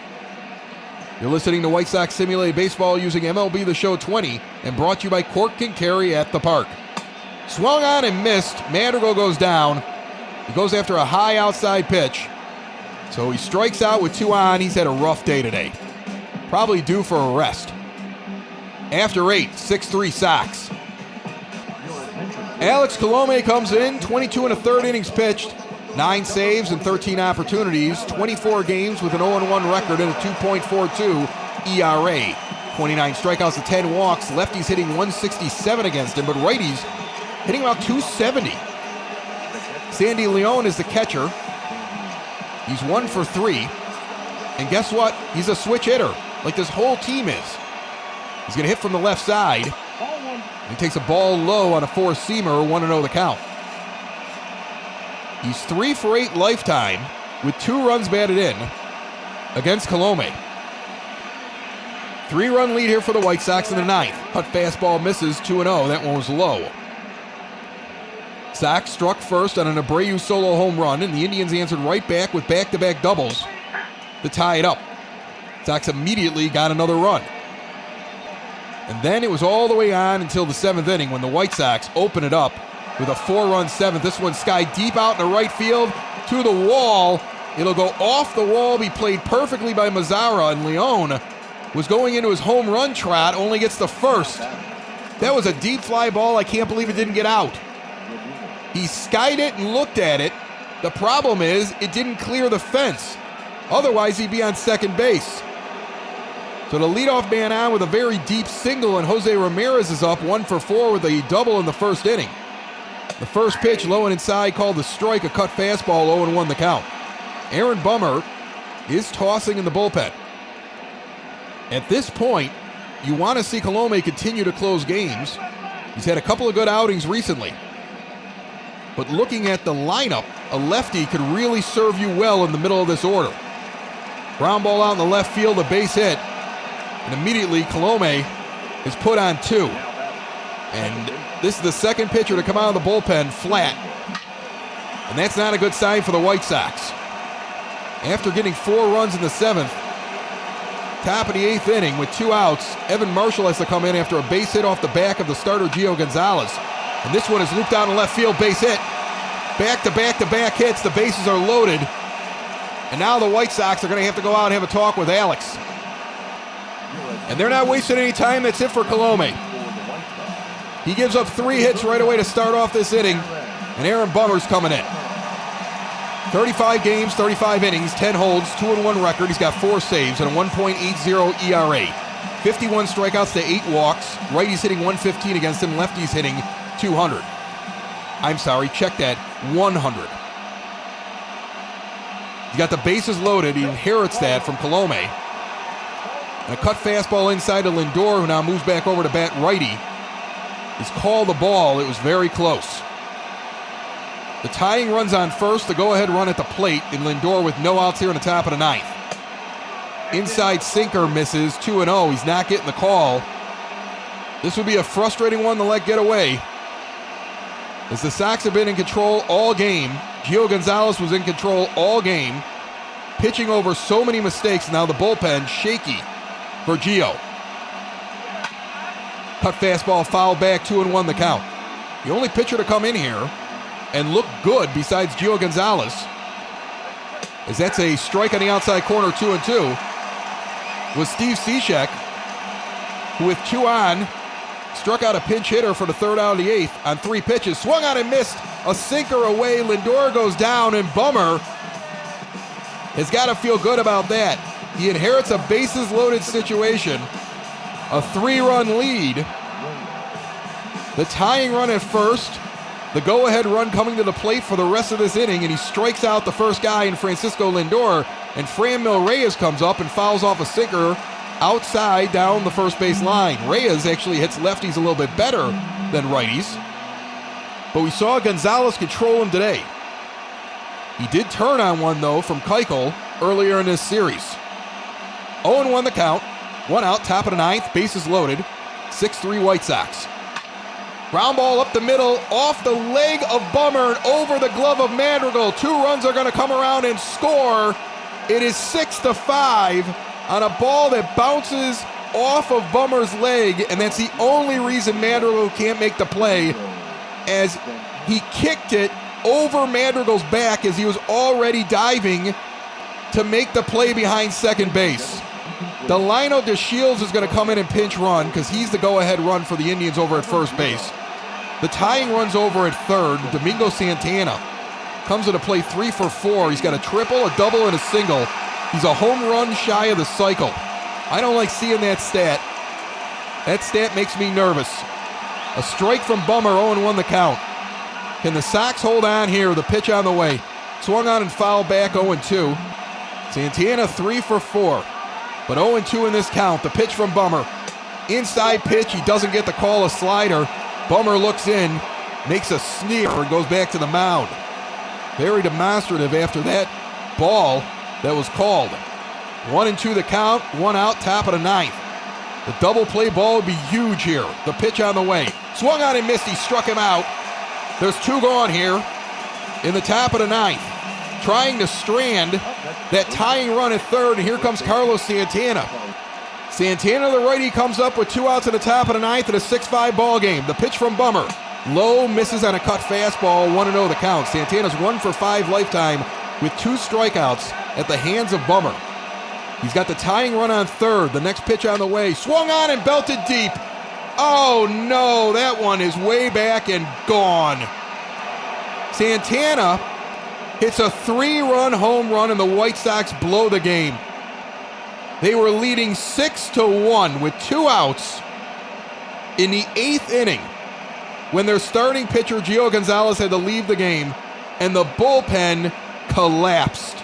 You're listening to White Sox Simulated Baseball using MLB The Show 20 and brought to you by Cork and Carry at the Park. Swung on and missed. Madrigal goes down. He goes after a high outside pitch. So he strikes out with 2 on. He's had a rough day today. Probably due for a rest. After 8, 6-3 Sox. Alex Colome comes in, 22 1/3 innings pitched, 9 saves and 13 opportunities, 24 games with an 0-1 record and a 2.42 ERA. 29 strikeouts to 10 walks. Lefties hitting 167 against him, but righties hitting about 270. Sandy Leon is the catcher. He's 1 for 3. And guess what? He's a switch hitter, like this whole team is. He's going to hit from the left side. He takes a ball low on a 4-seamer, 1-0 the count. He's 3 for 8 lifetime with 2 runs batted in against Colome. 3-run lead here for the White Sox in the 9th. Cut fastball misses, 2-0. That one was low. Sox struck first on an Abreu solo home run, and the Indians answered right back with back-to-back doubles to tie it up. Sox immediately got another run. And then it was all the way on until the 7th inning when the White Sox open it up with a 4-run 7th. This one sky deep out in the right field to the wall. It'll go off the wall, be played perfectly by Mazara, and Leon was going into his home run trot, only gets the first. That was a deep fly ball. I can't believe it didn't get out. He skied it and looked at it. The problem is it didn't clear the fence. Otherwise, he'd be on second base. So the leadoff man on with a very deep single, and Jose Ramirez is up 1 for 4 with a double in the first inning. The first pitch, low and inside, called the strike, a cut fastball, 0-1 the count. Aaron Bummer is tossing in the bullpen. At this point, you want to see Colome continue to close games. He's had a couple of good outings recently. But looking at the lineup, a lefty could really serve you well in the middle of this order. Ground ball out in the left field, a base hit. And immediately, Colome is put on 2. And this is the second pitcher to come out of the bullpen flat. And that's not a good sign for the White Sox. After getting 4 runs in the 7th, top of the 8th inning with 2 outs, Evan Marshall has to come in after a base hit off the back of the starter, Gio Gonzalez. And this one is looped out in left field, base hit. Back-to-back-to-back hits, the bases are loaded. And now the White Sox are going to have to go out and have a talk with Alex. And they're not wasting any time. That's it for Colome. He gives up 3 hits right away to start off this inning, and Aaron Bummer's coming in. 35 games, 35 innings, 10 holds, 2-1 record. He's got 4 saves and a 1.80 ERA. 51 strikeouts to 8 walks. Righties hitting 115 against him. Lefties hitting 200. I'm sorry, check that, 100. He's got the bases loaded. He inherits that from Colome. And a cut fastball inside to Lindor, who now moves back over to bat righty. He's called the ball. It was very close. The tying run's on first, the go-ahead run at the plate, and Lindor with no outs here in the top of the 9th. Inside sinker misses, 2-0. He's not getting the call. This would be a frustrating one to let get away, as the Sox have been in control all game. Gio Gonzalez was in control all game, pitching over so many mistakes. Now the bullpen shaky for Gio. Cut fastball, foul back, 2-1 the count. The only pitcher to come in here and look good besides Gio Gonzalez, as that's a strike on the outside corner, 2-2, was Steve Cishek, who with 2 on, struck out a pinch hitter for the 3rd out of the 8th on 3 pitches. Swung on and missed. A sinker away. Lindor goes down, and Bummer has got to feel good about that. He inherits a bases-loaded situation, a 3-run lead. The tying run at first, the go-ahead run coming to the plate for the rest of this inning, and he strikes out the first guy in Francisco Lindor, and Franmil Reyes comes up and fouls off a sinker outside down the first base line. Reyes actually hits lefties a little bit better than righties, but we saw Gonzalez control him today. He did turn on one, though, from Keuchel earlier in this series. 0-1 the count. One out, top of the ninth, bases loaded. 6-3 White Sox. Ground ball up the middle, off the leg of Bummer and over the glove of Madrigal. 2 runs are going to come around and score. It is 6-5 on a ball that bounces off of Bummer's leg, and that's the only reason Madrigal can't make the play, as he kicked it over Madrigal's back as he was already diving to make the play behind second base. Delino DeShields is going to come in and pinch run because he's the go-ahead run for the Indians over at first base. The tying run's over at third. Domingo Santana comes into play 3 for 4. He's got a triple, a double, and a single. He's a home run shy of the cycle. I don't like seeing that stat. That stat makes me nervous. A strike from Bummer, 0-1 the count. Can the Sox hold on here? The pitch on the way. Swung on and fouled back, 0-2. Santana 3 for 4. But 0-2 in this count. The pitch from Bummer. Inside pitch. He doesn't get the call, a slider. Bummer looks in, makes a sneer, and goes back to the mound. Very demonstrative after that ball that was called. 1-2 the count. One out, top of the ninth. The double play ball would be huge here. The pitch on the way. Swung on and missed. He struck him out. There's 2 gone here in the top of the ninth. Trying to strand that tying run at third, and here comes Carlos Santana. Santana, the righty, comes up with 2 outs in the top of the ninth in a 6-5 ball game. The pitch from Bummer. Low, misses on a cut fastball, 1-0 the count. Santana's 1 for 5 lifetime with 2 strikeouts at the hands of Bummer. He's got the tying run on third. The next pitch on the way. Swung on and belted deep. Oh no, that one is way back and gone. Santana hits a 3-run home run and the White Sox blow the game. They were leading 6-1 with 2 outs in the 8th inning when their starting pitcher, Gio Gonzalez, had to leave the game, and the bullpen collapsed.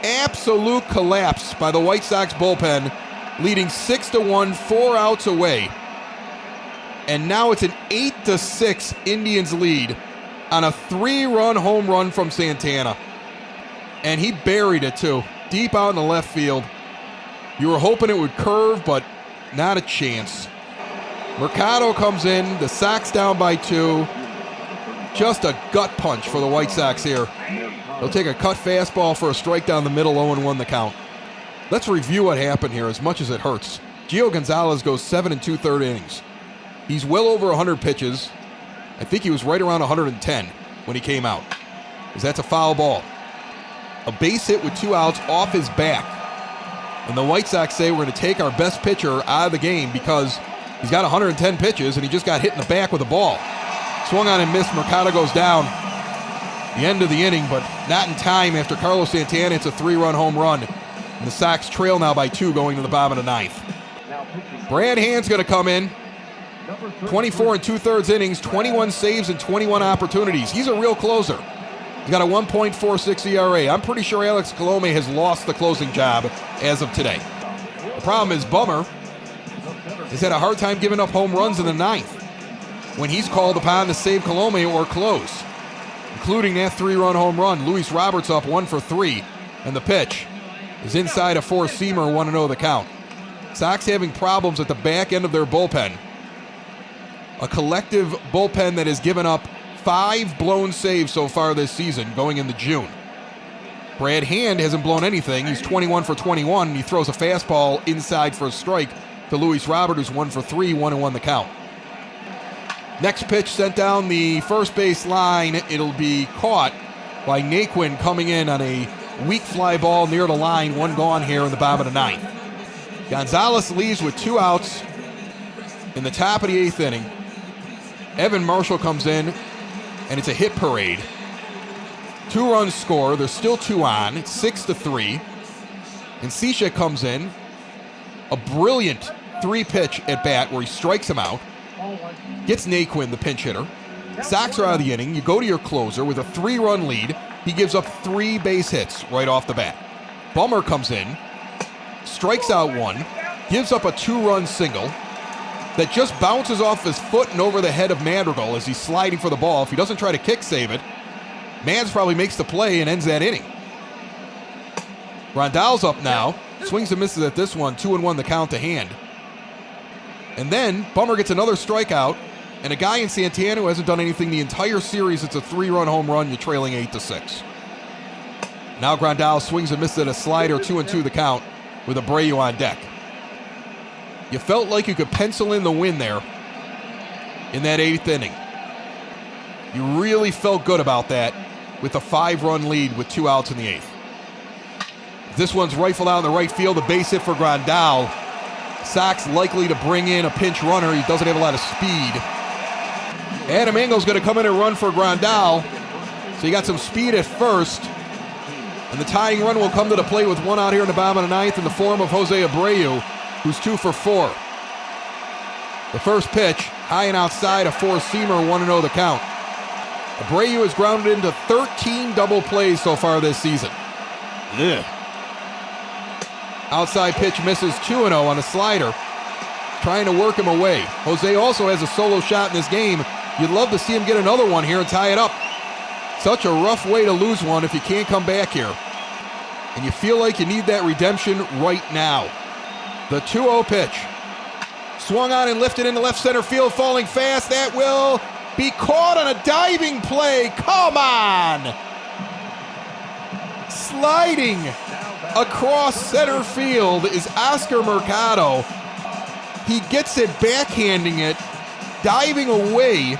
Absolute collapse by the White Sox bullpen, leading 6-1, 4 outs away. And now it's an 8-6 Indians lead on a 3-run home run from Santana. And he buried it too, deep out in the left field. You were hoping it would curve, but not a chance. Mercado comes in, the Sox down by 2. Just a gut punch for the White Sox here. They'll take a cut fastball for a strike down the middle, 0-1 the count. Let's review what happened here as much as it hurts. Gio Gonzalez goes 7 2/3 innings. He's well over 100 pitches. I think he was right around 110 when he came out, because that's a foul ball. A base hit with 2 outs off his back. And the White Sox say we're going to take our best pitcher out of the game because he's got 110 pitches and he just got hit in the back with a ball. Swung on and missed. Mercado goes down. The end of the inning, but not in time after Carlos Santana hits a 3-run home run. And the Sox trail now by 2 going to the bottom of the ninth. Brad Hand's going to come in. 24 2/3 innings, 21 saves, and 21 opportunities. He's a real closer. He's got a 1.46 ERA. I'm pretty sure Alex Colome has lost the closing job as of today. The problem is Bummer has had a hard time giving up home runs in the ninth when he's called upon to save Colome or close, including that 3-run home run. Luis Roberts up 1 for 3, and the pitch is inside a 4-seamer, 1-0 the count. Sox having problems at the back end of their bullpen. A collective bullpen that has given up 5 blown saves so far this season going into June. Brad Hand hasn't blown anything. He's 21 for 21, and he throws a fastball inside for a strike to Luis Robert, who's 1 for 3, 1-1 the count. Next pitch sent down the first base line. It'll be caught by Naquin coming in on a weak fly ball near the line. 1 gone here in the bottom of the ninth. Gonzalez leaves with 2 outs in the top of the 8th inning. Evan Marshall comes in, and it's a hit parade. 2 runs score. There's still 2 on. It's 6-3. And Cishek comes in. A brilliant 3-pitch at bat where he strikes him out. Gets Naquin, the pinch hitter. Sox are out of the inning. You go to your closer with a 3-run lead. He gives up 3 base hits right off the bat. Bummer comes in. Strikes out 1. gives up a 2-run single that just bounces off his foot and over the head of Madrigal as he's sliding for the ball. If he doesn't try to kick save it, Mads probably makes the play and ends that inning. Grandal's up now. Swings and misses at this one. 2-1 the count to hand. And then Bummer gets another strikeout, and a guy in Santana who hasn't done anything the entire series. It's a 3-run home run. You're trailing 8-6. Now Grandal swings and misses at a slider. 2-2 the count with Abreu on deck. You felt like you could pencil in the win there in that 8th inning. You really felt good about that with a 5-run lead with 2 outs in the 8th. This one's rifled out in the right field, a base hit for Grandal. Sox likely to bring in a pinch runner. He doesn't have a lot of speed. Adam Engel's going to come in and run for Grandal. So you got some speed at first. And the tying run will come to the plate with 1 out here in the bottom of the 9th in the form of Jose Abreu, who's 2 for 4. The first pitch, high and outside, a 4-seamer, 1-0 the count. Abreu has grounded into 13 double plays so far this season. Ugh. Outside pitch misses, 2-0 on a slider. Trying to work him away. Jose also has a solo shot in this game. You'd love to see him get another one here and tie it up. Such a rough way to lose one if you can't come back here. And you feel like you need that redemption right now. The 2-0 pitch. Swung on and lifted into left center field, falling fast. That will be caught on a diving play. Come on! Sliding across center field is Oscar Mercado. He gets it backhanding it, diving away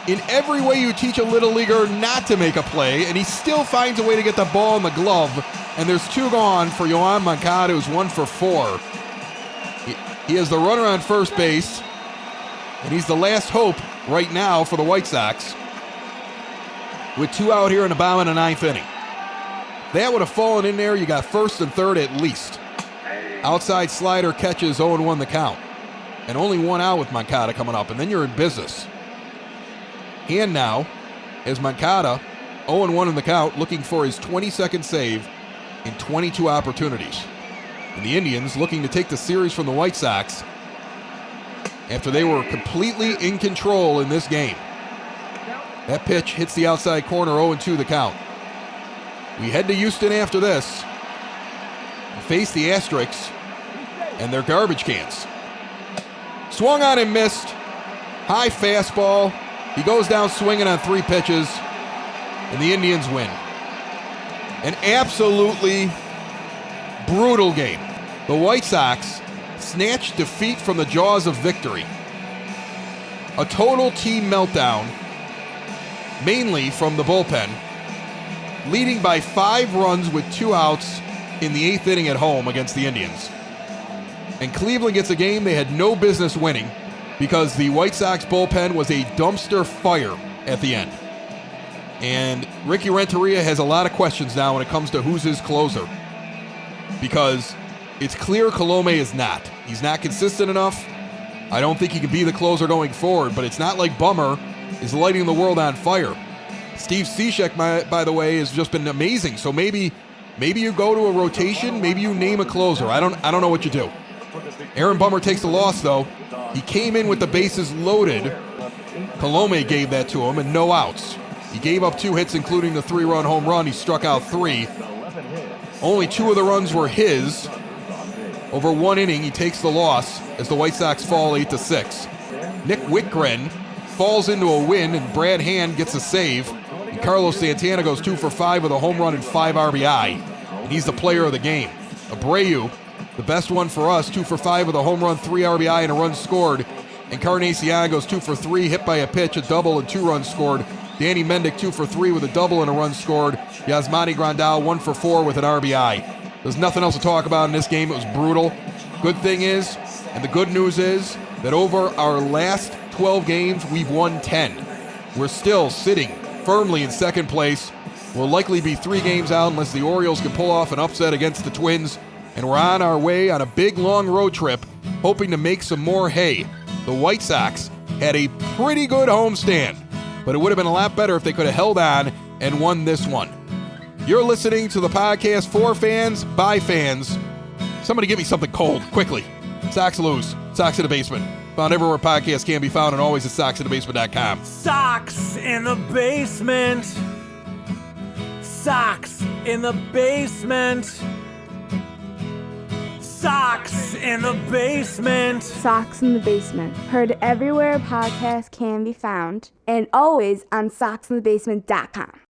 in every way you teach a little leaguer not to make a play, and he still finds a way to get the ball in the glove. And there's 2 gone for Yoan Moncada, who's 1 for 4. He has the runner on first base, and he's the last hope right now for the White Sox with 2 out here in the bottom of the 9th inning. That would have fallen in there. You got first and third at least. Outside slider catches 0-1 the count. And only 1 out with Moncada coming up, and then you're in business. And now, as Moncada, 0-1 in the count, looking for his 22nd save in 22 opportunities. And the Indians looking to take the series from the White Sox after they were completely in control in this game. That pitch hits the outside corner, 0-2 the count. We head to Houston after this and face the Asterix and their garbage cans. Swung on and missed. High fastball. He goes down swinging on 3 pitches, and the Indians win. An absolutely brutal game. The White Sox snatched defeat from the jaws of victory. A total team meltdown, mainly from the bullpen, leading by 5 runs with 2 outs in the 8th inning at home against the Indians. And Cleveland gets a game they had no business winning because the White Sox bullpen was a dumpster fire at the end. And Ricky Renteria has a lot of questions now when it comes to who's his closer, because it's clear Colome is not. He's not consistent enough. I don't think he can be the closer going forward, but it's not like Bummer is lighting the world on fire. Steve Cishek, by the way, has just been amazing. So maybe you go to a rotation, maybe you name a closer. I don't know what you do. Aaron Bummer takes the loss, though. He came in with the bases loaded. Colome gave that to him, and no outs. He gave up 2 hits, including the 3-run home run. He struck out 3. Only 2 of the runs were his. Over 1 inning, he takes the loss as the White Sox fall 8-6. Nick Whitgren falls into a win, and Brad Hand gets a save. And Carlos Santana goes 2 for 5 with a home run and 5 RBI. And he's the player of the game. Abreu, the best one for us, 2 for 5 with a home run, 3 RBI, and a run scored. Encarnacion goes 2 for 3, hit by a pitch, a double, and 2 runs scored. Danny Mendick 2 for 3 with a double and a run scored. Yasmani Grandal 1 for 4 with an RBI. There's nothing else to talk about in this game. It was brutal. Good thing is, and the good news is, that over our last 12 games, we've won 10. We're still sitting firmly in second place. We'll likely be 3 games out unless the Orioles can pull off an upset against the Twins. And we're on our way on a big, long road trip, hoping to make some more hay. The White Sox had a pretty good homestand, but it would have been a lot better if they could have held on and won this one. You're listening to the podcast for fans, by fans. Somebody get me something cold, quickly. Sox Loose, Sox in the Basement. Found everywhere podcasts can be found and always at soxinthebasement.com. Sox in the basement. Sox in the basement. Sox in the basement. Sox in the Basement. Heard everywhere podcasts can be found and always on soxinthebasement.com.